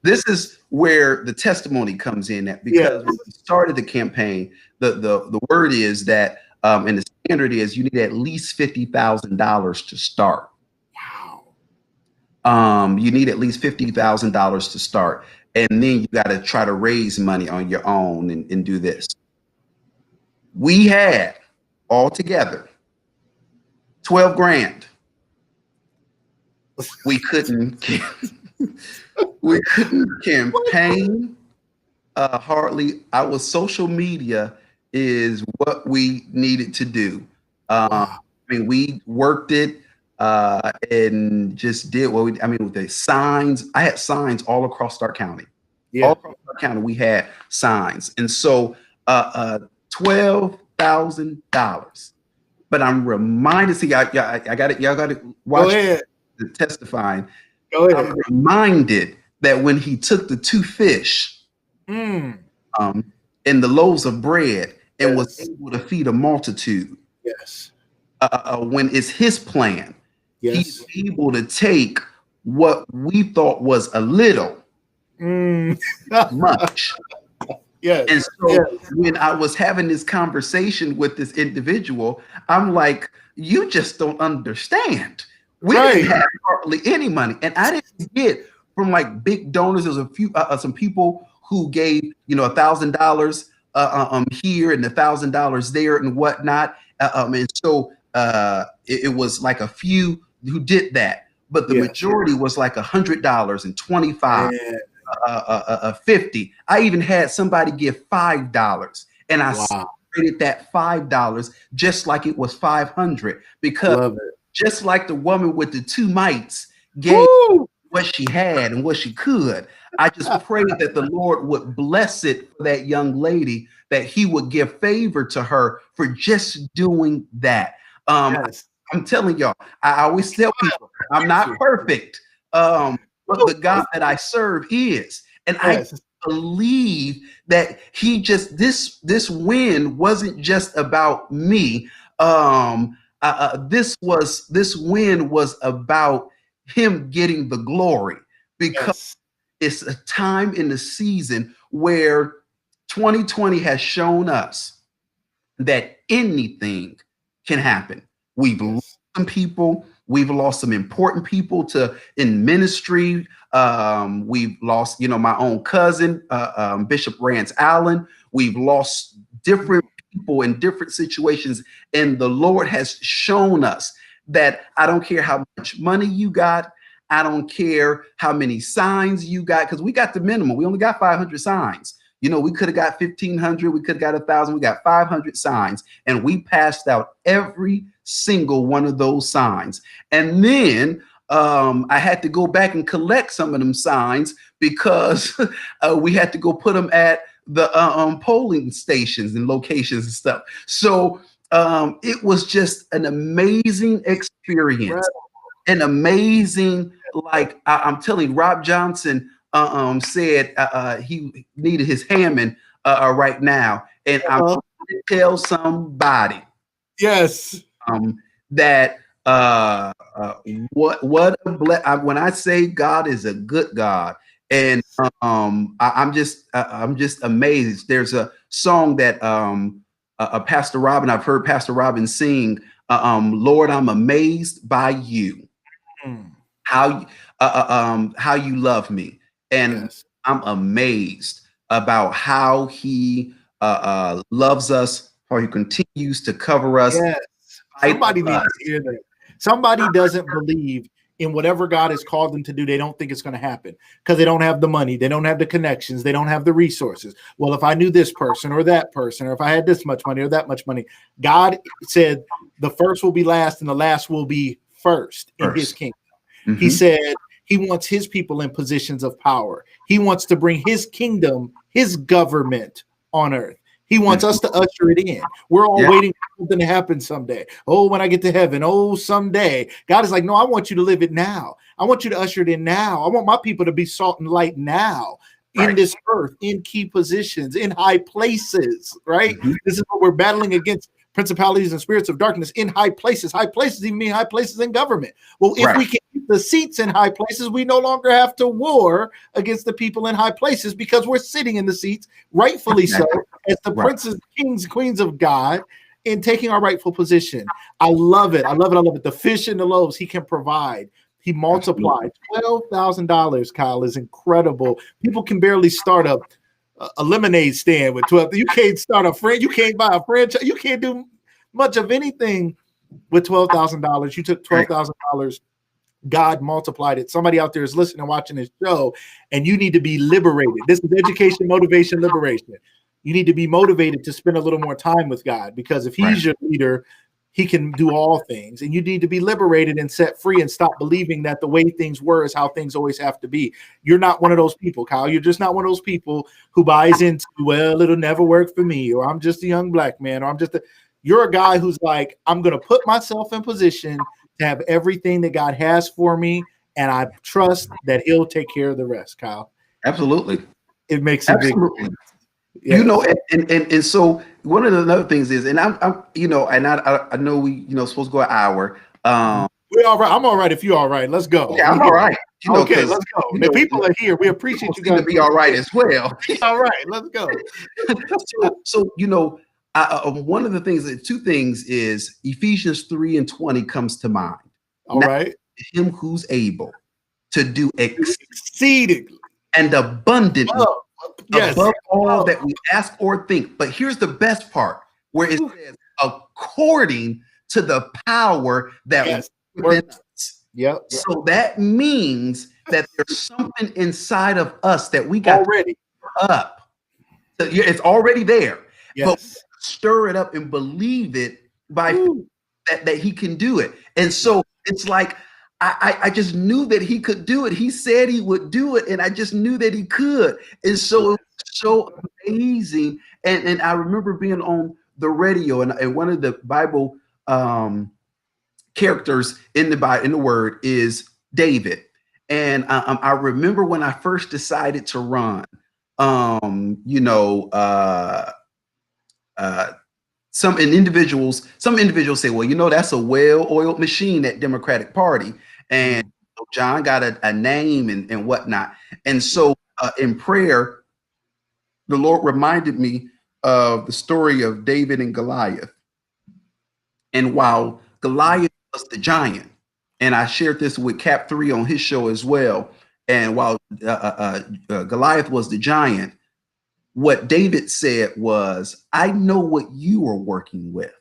this is where the testimony comes in at, because when we started the campaign, the word is that and the standard is you need at least $50,000 to start. Wow. You need at least $50,000 to start, and then you got to try to raise money on your own and do this. We had altogether 12 grand. We couldn't campaign hardly. Our social media is what we needed to do. I mean, we worked it and just did what with the signs. I had signs all across Stark County. All across Stark County, we had signs. And so $12,000. But I'm reminded, see, I got it. Y'all got to watch the testifying. Go ahead. I'm reminded that when he took the 2 fish and the loaves of bread and was able to feed a multitude. Yes. When it's his plan, he's able to take what we thought was a little, much. Yes. And so when I was having this conversation with this individual, I'm like, you just don't understand. We didn't have hardly any money. And I didn't get from like big donors. There's a few, some people who gave, $1,000 here and $1,000 there and whatnot. And so it was like a few who did that. But the majority was like $100 and $25. 50. I even had somebody give $5, and I celebrated that $5 just like it was 500, because just like the woman with the 2 mites gave what she had and what she could, I just prayed that the Lord would bless it for that young lady, that he would give favor to her for just doing that. I'm telling y'all, I always tell people I'm not perfect. But the God that I serve is. And I believe that he just, this win wasn't just about me. This win was about him getting the glory, because it's a time in the season where 2020 has shown us that anything can happen. We've lost some people. We've lost some important people in ministry. We've lost, my own cousin, Bishop Rance Allen. We've lost different people in different situations. And the Lord has shown us that I don't care how much money you got. I don't care how many signs you got, because we got the minimum. We only got 500 signs. You know, we could have got 1,500. We could have got 1,000. We got 500 signs, and we passed out every single one of those signs. And then I had to go back and collect some of them signs because we had to go put them at the polling stations and locations and stuff. So it was just an amazing experience. An amazing, like I'm telling you, Rob Johnson said he needed his Hammond right now, and I'm going to tell somebody, yes, that what when I say God is a good God, and I'm just amazed. There's a song that Pastor Robin, I've heard Pastor Robin sing, Lord, I'm amazed by you. How you love me, and I'm amazed about how he loves us, how he continues to cover us. Yes. Somebody needs to hear that. Somebody doesn't believe in whatever God has called them to do. They don't think it's going to happen because they don't have the money, they don't have the connections, they don't have the resources. Well, if I knew this person or that person, or if I had this much money or that much money, God said the first will be last and the last will be first in his kingdom. Mm-hmm. He said he wants his people in positions of power. He wants to bring his kingdom, his government on earth. He wants us to usher it in. We're all waiting for something to happen someday. Oh, when I get to heaven. Oh, someday. God is like, no, I want you to live it now. I want you to usher it in now. I want my people to be salt and light now in this earth, in key positions, in high places, right? Mm-hmm. This is what we're battling against. Principalities and spirits of darkness in high places. High places even mean high places in government. Well, if we can keep the seats in high places, we no longer have to war against the people in high places because we're sitting in the seats, rightfully so, as the princes, kings, queens of God, in taking our rightful position. I love it. I love it. I love it. The fish and the loaves he can provide. He multiplied. $12,000, Kyle, is incredible. People can barely start a lemonade stand with 12. You can't start a friend. You can't buy a franchise. You can't do much of anything with $12,000. You took $12,000. God multiplied it. Somebody out there is listening and watching this show, and you need to be liberated. This is education, motivation, liberation. You need to be motivated to spend a little more time with God, because if he's your leader, he can do all things, and you need to be liberated and set free and stop believing that the way things were is how things always have to be. You're not one of those people, Kyle. You're just not one of those people who buys into, well, it'll never work for me, or I'm just a young black man, or you're a guy who's like, I'm going to put myself in position to have everything that God has for me, and I trust that he'll take care of the rest, Kyle. Absolutely. It makes a big difference. Yes. You know, and so one of the other things is, and I'm you know, and I know we supposed to go an hour. We're all right. I'm all right if you're all right. Let's go. Yeah, I'm all right. Okay, let's go. The people are here. We appreciate you guys to be all right as well. All right, let's go. So one of the things, two things is Ephesians 3:20 comes to mind. All right. Him who's able to do exceedingly and abundantly. Yes. Above all that we ask or think. But here's the best part, where it says, according to the power that within us. Yep. So that means that there's something inside of us that we got already up. So it's already there. Yes. But stir it up and believe it by that he can do it. And so it's like, I just knew that he could do it. He said he would do it, and I just knew that he could. And so it was so amazing. And I remember being on the radio, and one of the Bible characters in the Word is David. And I remember when I first decided to run, some individuals say, well, that's a well-oiled machine, that Democratic Party. And John got a name and whatnot. And so in prayer, the Lord reminded me of the story of David and Goliath. And while Goliath was the giant, and I shared this with Cap 3 on his show as well, and while Goliath was the giant, what David said was, I know what you are working with.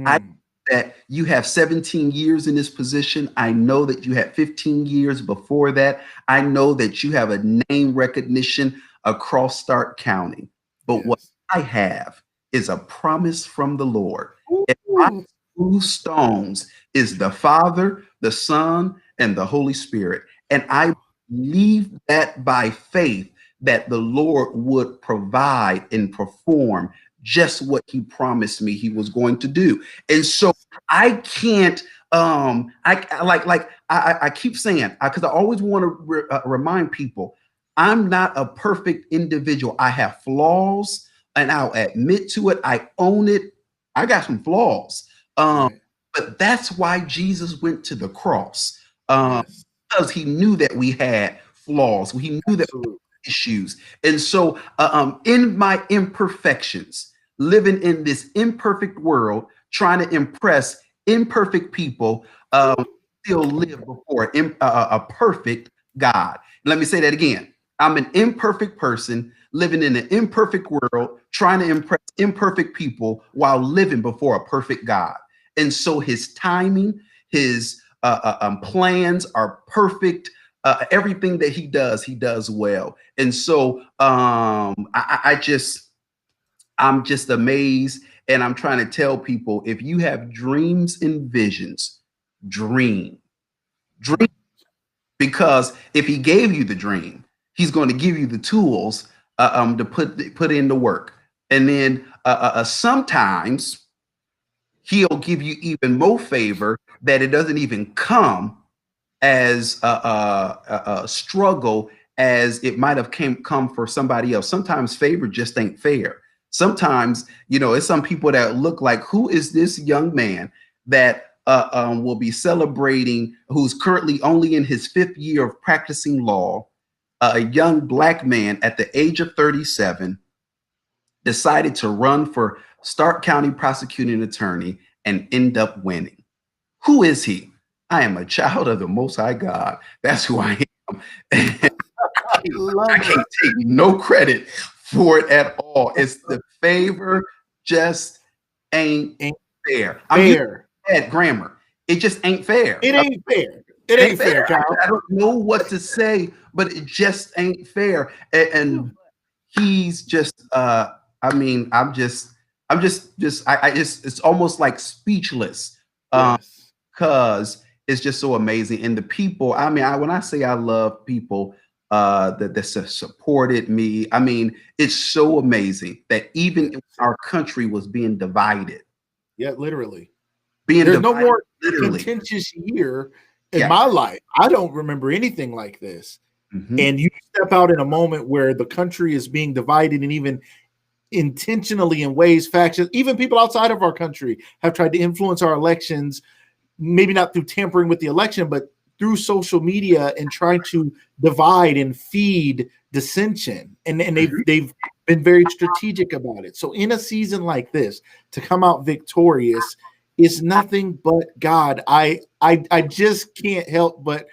I know that you have 17 years in this position. I know that you had 15 years before that. I know that you have a name recognition across Stark County. But what Yes. I have is a promise from the Lord. And my Ooh. two stones is the Father, the Son, and the Holy Spirit. And I believe that by faith that the Lord would provide and perform just what he promised me he was going to do. And so I can't I keep saying, because I always want to remind people I'm not a perfect individual. I have flaws and I'll admit to it. I own it. I got some flaws. Right. But that's why Jesus went to the cross. Um, Yes. because he knew that we had flaws. He knew that Absolutely. issues. And so, in my imperfections, living in this imperfect world, trying to impress imperfect people, still live before a perfect God. Let me say that again. I'm an imperfect person living in an imperfect world, trying to impress imperfect people while living before a perfect God. And so his timing, his plans are perfect. Everything that he does well. And so I'm just amazed. And I'm trying to tell people, if you have dreams and visions, dream, dream, because if he gave you the dream, he's going to give you the tools to put in the work. And then sometimes he'll give you even more favor that it doesn't even come as a struggle as it might have come for somebody else. Sometimes favor just ain't fair. Sometimes, it's some people that look like, who is this young man that will be celebrating, who's currently only in his 5th year of practicing law, a young black man at the age of 37, decided to run for Stark County prosecuting attorney and end up winning. Who is he? I am a child of the Most High God. That's who I am. I can't take no credit for it at all. It's the favor just ain't fair. I'm using bad grammar. It just ain't fair. It ain't fair. It ain't fair, Kyle. I don't know what to say, but it just ain't fair. And he's just it's almost like speechless. Yes. Because it's just so amazing. And the people, when I say I love people that supported me, it's so amazing that even our country was being divided. Yeah, literally. There's no more contentious year in my life. I don't remember anything like this. Mm-hmm. And you step out in a moment where the country is being divided, and even intentionally in ways, factions, even people outside of our country have tried to influence our elections, maybe not through tampering with the election, but through social media, and trying to divide and feed dissension. And they've been very strategic about it. So in a season like this, to come out victorious is nothing but God. I just can't help but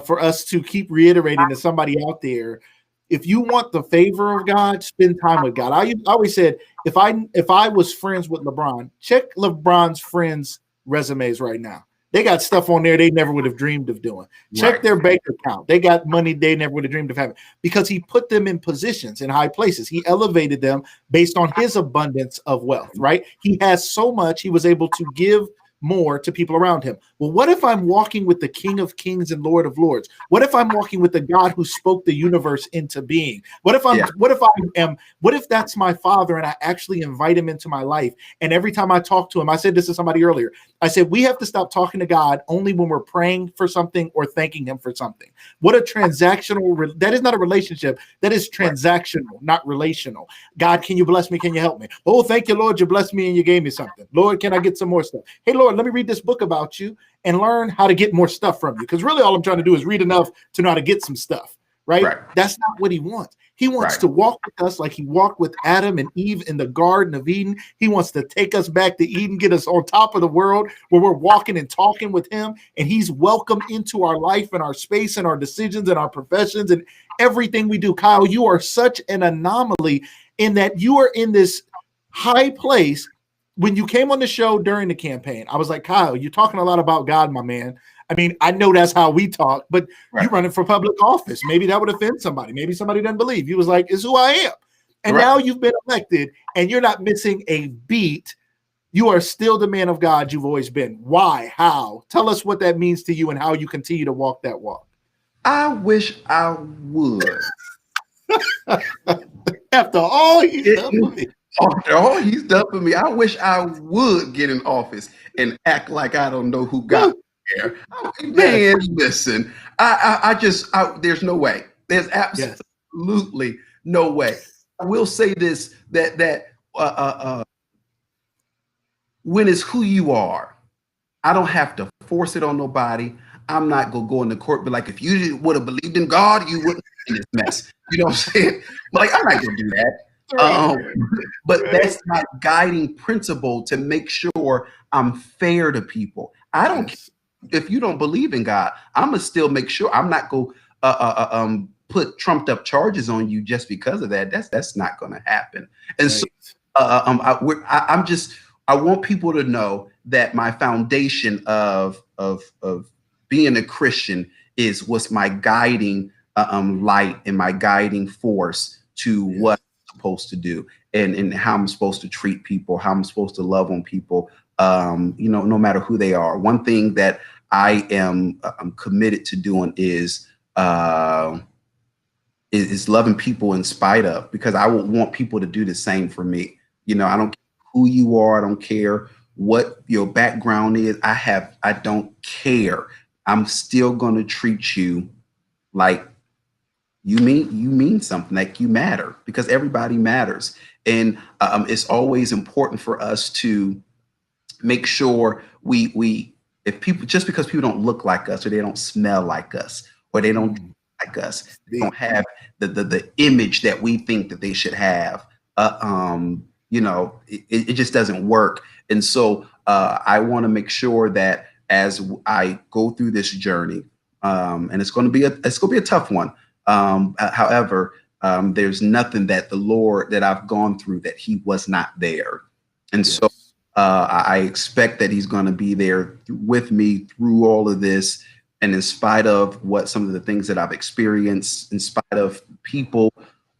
for us to keep reiterating to somebody out there, if you want the favor of God, spend time with God. I always said, if I was friends with LeBron, check LeBron's friends' resumes right now. They got stuff on there they never would have dreamed of doing. Check their bank account. They got money they never would have dreamed of having, because he put them in positions, in high places. He elevated them based on his abundance of wealth, right? He has so much, he was able to give more to people around him. Well, what if I'm walking with the King of Kings and Lord of Lords? What if I'm walking with the God who spoke the universe into being? What if that's my father and I actually invite him into my life? And every time I talk to him, I said this to somebody earlier, I said, we have to stop talking to God only when we're praying for something or thanking him for something. What a transactional, that is not a relationship. That is transactional, not relational. God, can you bless me? Can you help me? Oh, thank you, Lord. You blessed me and you gave me something. Lord, can I get some more stuff? Hey, Lord, let me read this book about you and learn how to get more stuff from you. Because really all I'm trying to do is read enough to know how to get some stuff, right? That's not what he wants. He wants to walk with us like he walked with Adam and Eve in the Garden of Eden. He wants to take us back to Eden, get us on top of the world where we're walking and talking with him. And he's welcome into our life and our space and our decisions and our professions and everything we do. Kyle, you are such an anomaly in that you are in this high place when you came on the show during the campaign, I was like, Kyle, you're talking a lot about God, my man. I mean, I know that's how we talk, but you're running for public office. Maybe that would offend somebody. Maybe somebody doesn't believe. You was like, it's who I am. And now you've been elected and you're not missing a beat. You are still the man of God you've always been. Why? How? Tell us what that means to you and how you continue to walk that walk. I wish I would. After all he's done for me. After all he's done for me, I wish I would get in office and act like I don't know who got me there. Man, listen, I just there's no way. There's absolutely no way. I will say this, that when it's who you are, I don't have to force it on nobody. I'm not gonna go in the court and be like, if you would have believed in God, you wouldn't be in this mess. You know what I'm saying? Like, I'm not gonna do that. But that's my guiding principle, to make sure I'm fair to people. I don't care if you don't believe in God. I'm gonna still make sure I'm not gonna put trumped up charges on you just because of that. That's not gonna happen. And so I want people to know that my foundation of being a Christian was my guiding light and my guiding force to what I'm supposed to do and how I'm supposed to treat people, how I'm supposed to love on people, no matter who they are. One thing that I'm committed to doing is loving people in spite of, because I would want people to do the same for me. I don't care who you are. I don't care what your background is. I don't care. I'm still going to treat you like you mean something, like you matter, because everybody matters. And it's always important for us to make sure if people, just because people don't look like us, or they don't smell like us, or they don't like us, they don't have the image that we think that they should have, it just doesn't work. And so I want to make sure that as I go through this journey, and it's going to be a tough one. However, there's nothing that the Lord that I've gone through that He was not there. And so I expect that He's going to be there with me through all of this. And in spite of what some of the things that I've experienced, in spite of people,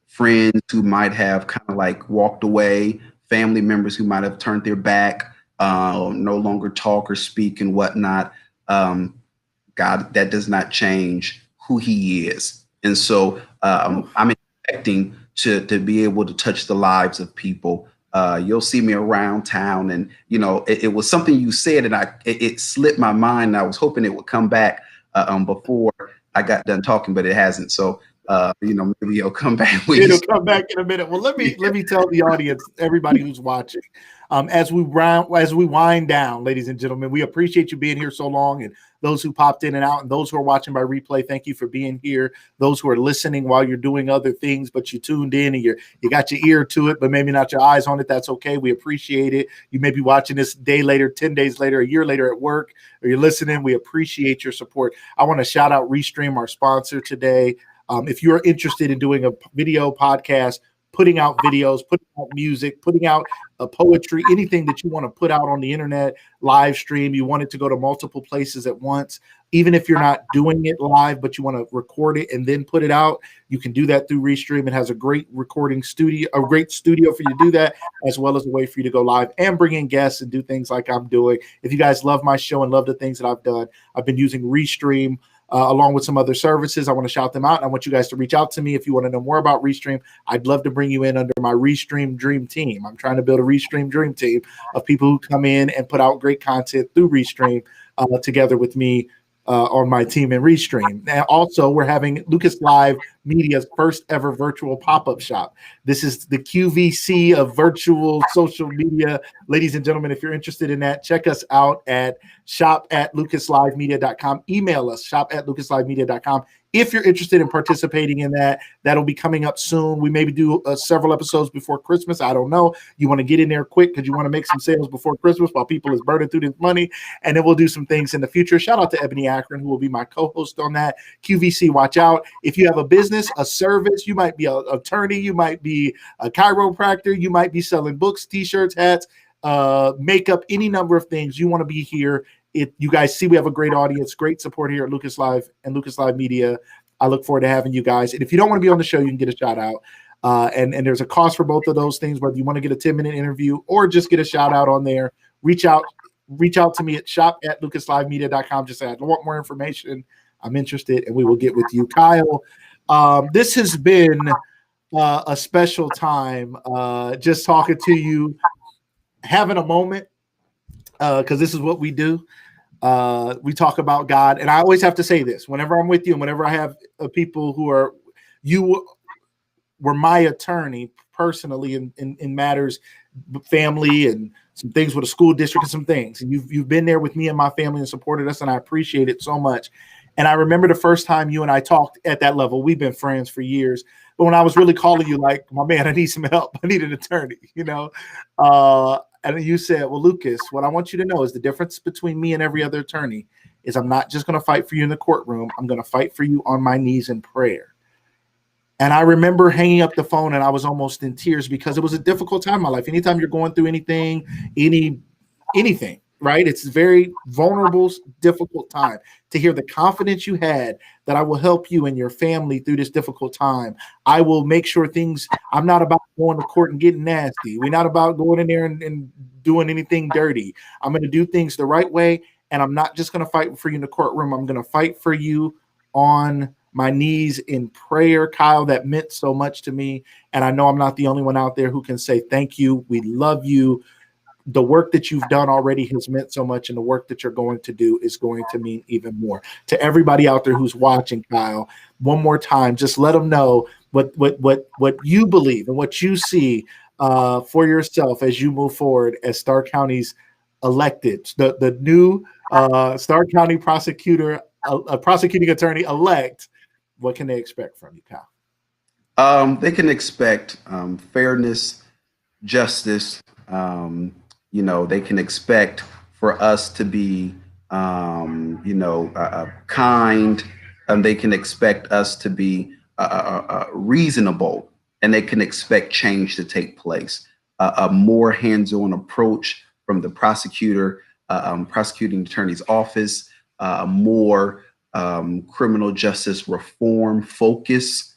friends who might have kind of like walked away, family members who might have turned their back, no longer talk or speak and whatnot, God, that does not change who He is. And so I'm expecting to be able to touch the lives of people. You'll see me around town, and it was something you said, and it slipped my mind. And I was hoping it would come back before I got done talking, but it hasn't. So maybe it'll come back. It'll come back in a minute. Well, let me tell the audience, everybody who's watching, as we wind down, ladies and gentlemen, we appreciate you being here so long, and those who popped in and out, and those who are watching by replay, thank you for being here. Those who are listening while you're doing other things, but you tuned in and you got your ear to it, but maybe not your eyes on it. That's okay. We appreciate it. You may be watching this a day later, 10 days later, a year later at work, or you're listening. We appreciate your support. I want to shout out Restream, our sponsor today. If you're interested in doing a video podcast, putting out videos, putting out music, putting out poetry, anything that you want to put out on the internet, live stream, you want it to go to multiple places at once, even if you're not doing it live, but you want to record it and then put it out, you can do that through Restream. It has a great recording studio, a great studio for you to do that, as well as a way for you to go live and bring in guests and do things like I'm doing. If you guys love my show and love the things that I've done, I've been using Restream along with some other services. I want to shout them out. And I want you guys to reach out to me if you want to know more about Restream. I'd love to bring you in under my Restream Dream Team. I'm trying to build a Restream Dream Team of people who come in and put out great content through Restream together with me on my team in Restream. And also, we're having Lucas Live Media's first ever virtual pop-up shop. This is the QVC of virtual social media. Ladies and gentlemen, if you're interested in that, check us out at shop@lucaslivemedia.com. Email us, shop@lucaslivemedia.com. If you're interested in participating in that, that'll be coming up soon. We maybe do several episodes before Christmas. I don't know. You want to get in there quick because you want to make some sales before Christmas while people is burning through this money. And then we'll do some things in the future. Shout out to Ebony Akron, who will be my co-host on that. QVC, watch out. If you have a business, a service, you might be an attorney, you might be a chiropractor, you might be selling books, t-shirts, hats, makeup, any number of things. You want to be here. You guys see we have a great audience, great support here at Lucas Live and Lucas Live Media. I look forward to having you guys. And if you don't want to be on the show, you can get a shout out. And there's a cost for both of those things, whether you want to get a 10-minute interview or just get a shout out on there. Reach out to me at shop@lucaslivemedia.com. Just say, I want more information. I'm interested, and we will get with you. Kyle, this has been a special time just talking to you, having a moment, because this is what we do. We talk about God, and I always have to say this whenever I'm with you and whenever I have people who are, you were my attorney personally in matters, family and some things with a school district and some things, and you've been there with me and my family and supported us, and I appreciate it so much. And I remember the first time you and I talked at that level. We've been friends for years, but when I was really calling you like, my man, I need some help, I need an attorney, and you said, well, Lucas, what I want you to know is the difference between me and every other attorney is I'm not just going to fight for you in the courtroom. I'm going to fight for you on my knees in prayer. And I remember hanging up the phone and I was almost in tears because it was a difficult time in my life. Anytime you're going through anything, right? It's a very vulnerable, difficult time. To hear the confidence you had that I will help you and your family through this difficult time. I will make sure I'm not about going to court and getting nasty. We're not about going in there and doing anything dirty. I'm going to do things the right way. And I'm not just going to fight for you in the courtroom. I'm going to fight for you on my knees in prayer. Kyle, that meant so much to me. And I know I'm not the only one out there who can say thank you. We love you. The work that you've done already has meant so much, and the work that you're going to do is going to mean even more. To everybody out there who's watching, Kyle, one more time, just let them know what you believe and what you see for yourself as you move forward as Starr County's elected, the new Starr County prosecuting attorney elect. What can they expect from you, Kyle? They can expect fairness, justice. They can expect for us to be, kind. They can expect us to be reasonable, and they can expect change to take place. A more hands-on approach from the prosecuting attorney's office, more criminal justice reform focus,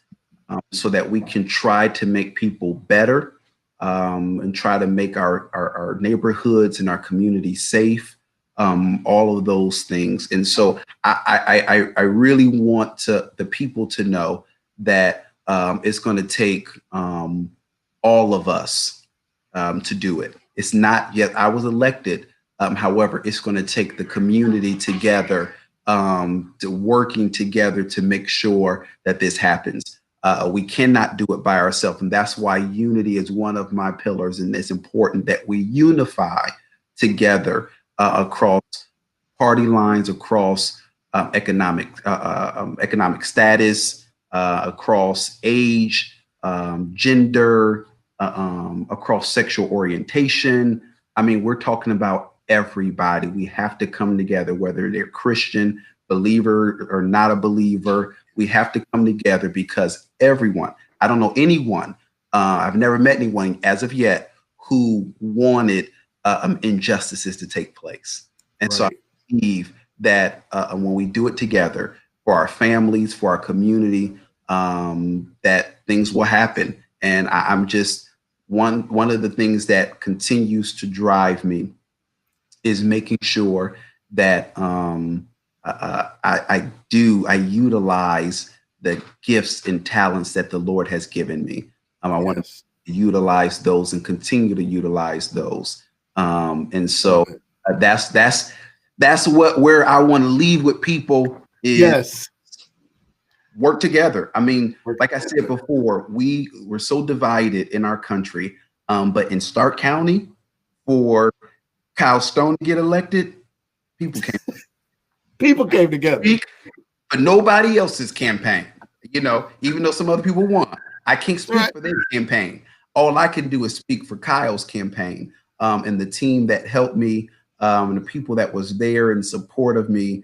so that we can try to make people better. And try to make our neighborhoods and our communities safe, all of those things. And so I really want the people to know that it's going to take all of us to do it. It's not yet I was elected. However, it's going to take the community together, to working together to make sure that this happens. We cannot do it by ourselves. And that's why unity is one of my pillars. And it's important that we unify together across party lines, across economic status, across age, gender, across sexual orientation. I mean, we're talking about everybody. We have to come together, whether they're Christian, believer or not a believer. We have to come together because everyone, I don't know anyone, I've never met anyone as of yet who wanted injustices to take place. And so I believe that when we do it together for our families, for our community, that things will happen. And I'm just one of the things that continues to drive me is making sure that I utilize the gifts and talents that the Lord has given me. I want to utilize those and continue to utilize those. And so that's where I want to leave with people is work together. I mean, like I said before, we're so divided in our country, but in Stark County, for Kyle Stone to get elected, people came together. But nobody else's campaign, even though some other people won. I can't speak for their campaign. All I can do is speak for Kyle's campaign, and the team that helped me, and the people that was there in support of me,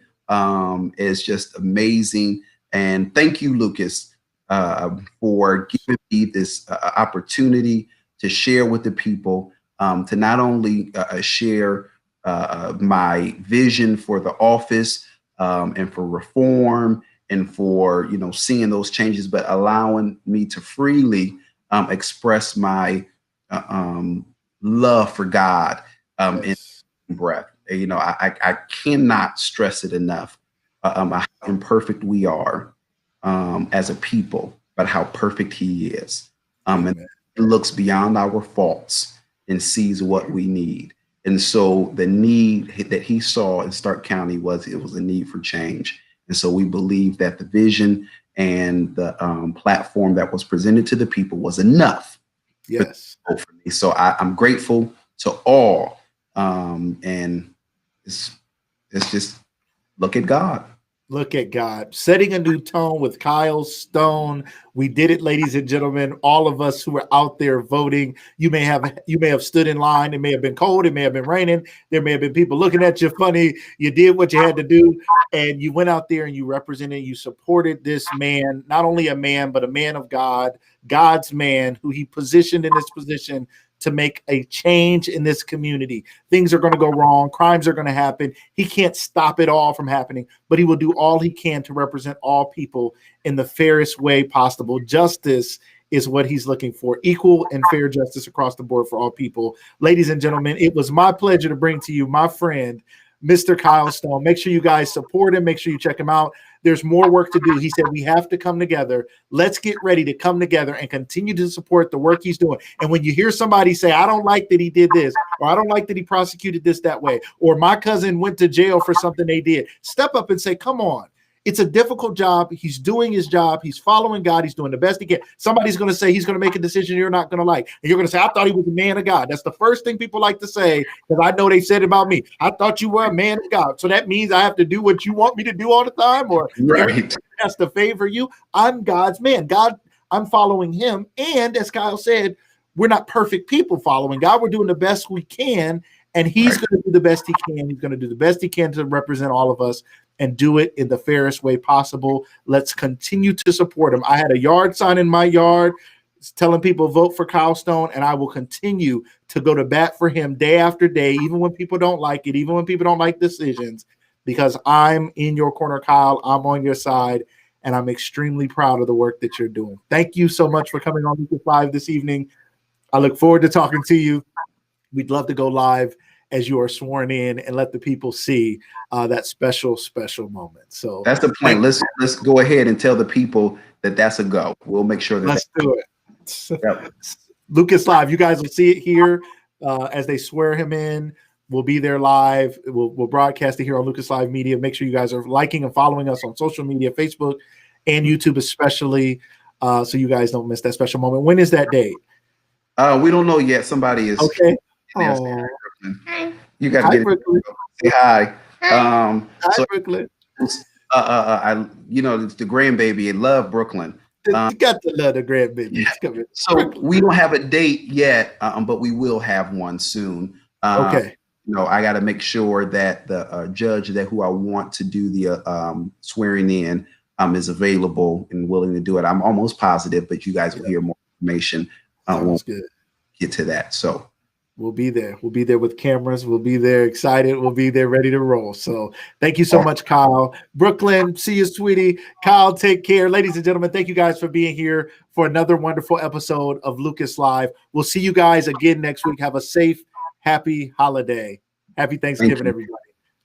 is just amazing. And thank you, Lucas, for giving me this opportunity to share with the people. to not only share my vision for the office and for reform and for seeing those changes, but allowing me to freely express my love for God in breath. I cannot stress it enough how imperfect we are as a people, but how perfect He is. And it looks beyond our faults and sees what we need. And so the need that He saw in Stark County was a need for change. And so we believe that the vision and the platform that was presented to the people was enough. Yes. For me. So I'm grateful to all. And it's just look at God. Look at God. Setting a new tone with Kyle Stone. We did it, ladies and gentlemen. All of us who were out there voting. You may have stood in line. It may have been cold. It may have been raining. There may have been people looking at you funny. You did what you had to do, and you went out there and you represented, you supported this man, not only a man, but a man of God, God's man, who He positioned in this position to make a change in this community. Things are going to go wrong. Crimes are going to happen. He can't stop it all from happening, but He will do all He can to represent all people in the fairest way possible. Justice is what He's looking for. Equal and fair justice across the board for all people. Ladies and gentlemen, it was my pleasure to bring to you my friend, Mr. Kyle Stone. Make sure you guys support him. Make sure you check him out. There's more work to do. He said we have to come together. Let's get ready to come together and continue to support the work he's doing. And when you hear somebody say, I don't like that he did this, or I don't like that he prosecuted this that way, or my cousin went to jail for something they did, step up and say, come on. It's a difficult job. He's doing his job. He's following God. He's doing the best he can. Somebody's going to say he's going to make a decision you're not going to like. And you're going to say, I thought he was a man of God. That's the first thing people like to say, because I know they said it about me. I thought you were a man of God. So that means I have to do what you want me to do all the time, or right. has to favor you. I'm God's man. God, I'm following Him. And as Kyle said, we're not perfect people following God. We're doing the best we can. And He's going to do the best He can. He's going to do the best He can to represent all of us and do it in the fairest way possible. Let's continue to support him. I had a yard sign in my yard telling people vote for Kyle Stone, and I will continue to go to bat for him day after day, even when people don't like it, even when people don't like decisions, because I'm in your corner, Kyle. I'm on your side, and I'm extremely proud of the work that you're doing. Thank you so much for coming on Lucas Live this evening. I look forward to talking to you. We'd love to go live as you are sworn in and let the people see that special moment. So that's the plan. Let's go ahead and tell the people that that's a go. We'll make sure that let's do it. Yep. Lucas Live, you guys will see it here as they swear him in. We'll be there live. We'll broadcast it here on Lucas Live Media. Make sure you guys are liking and following us on social media, Facebook and YouTube especially, so you guys don't miss that special moment. When is that date? We don't know yet. Somebody is okay. Hi. You got to get it. Say hi. Hi, Brooklyn. It's the grandbaby. I love Brooklyn. You got to love the grandbaby. Yeah. So Brooklyn. We don't have a date yet, but we will have one soon. Okay. I got to make sure that the judge who I want to do the swearing in is available and willing to do it. I'm almost positive, but you guys will hear more information. Sounds good. Get to that. So. We'll be there. We'll be there with cameras. We'll be there excited. We'll be there ready to roll. So thank you so much, Kyle. Brooklyn, see you, sweetie. Kyle, take care. Ladies and gentlemen, thank you guys for being here for another wonderful episode of Lucas Live. We'll see you guys again next week. Have a safe, happy holiday. Happy Thanksgiving, everybody.